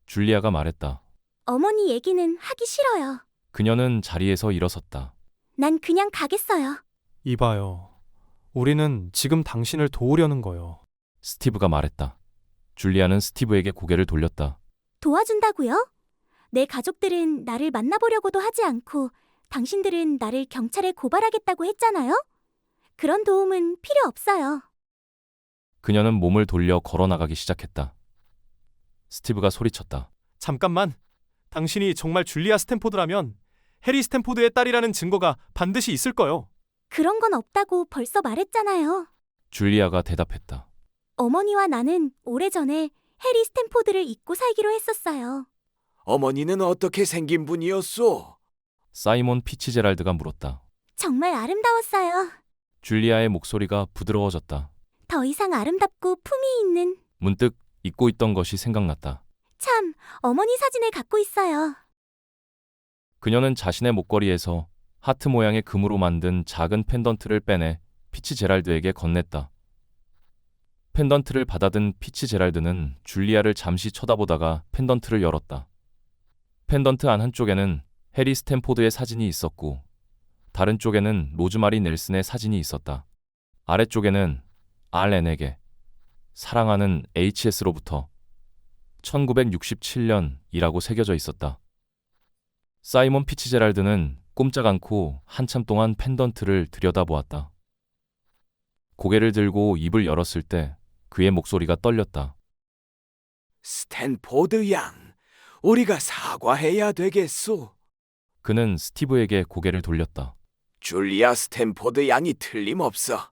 줄리아가 말했다. 어머니 얘기는 하기 싫어요. 그녀는 자리에서 일어섰다. 난 그냥 가겠어요. 이봐요. 우리는 지금 당신을 도우려는 거요. 스티브가 말했다. 줄리아는 스티브에게 고개를 돌렸다. 도와준다고요? 내 가족들은 나를 만나보려고도 하지 않고 당신들은 나를 경찰에 고발하겠다고 했잖아요? 그런 도움은 필요 없어요. 그녀는 몸을 돌려 걸어나가기 시작했다. 스티브가 소리쳤다. 잠깐만. 당신이 정말 줄리아 스탠포드라면 해리 스탠포드의 딸이라는 증거가 반드시 있을 거요. 그런 건 없다고 벌써 말했잖아요. 줄리아가 대답했다. 어머니와 나는 오래전에 해리 스탠포드를 잊고 살기로 했었어요. 어머니는 어떻게 생긴 분이었소? 사이몬 피츠제랄드가 물었다. 정말 아름다웠어요. 줄리아의 목소리가 부드러워졌다. 더 이상 아름답고 품위 있는. 문득 잊고 있던 것이 생각났다. 참, 어머니 사진을 갖고 있어요. 그녀는 자신의 목걸이에서 하트 모양의 금으로 만든 작은 펜던트를 빼내 피츠제랄드에게 건넸다. 펜던트를 받아든 피츠제랄드는 줄리아를 잠시 쳐다보다가 펜던트를 열었다. 펜던트 안 한쪽에는 해리 스탠포드의 사진이 있었고 다른 쪽에는 로즈마리 넬슨의 사진이 있었다. 아래쪽에는 RN에게 사랑하는 HS로부터 1967년이라고 새겨져 있었다. 사이몬 피츠제랄드는 꼼짝 않고 한참 동안 펜던트를 들여다보았다. 고개를 들고 입을 열었을 때 그의 목소리가 떨렸다. 스탠포드 양, 우리가 사과해야 되겠소. 그는 스티브에게 고개를 돌렸다. 줄리아 스탠포드 양이 틀림없어.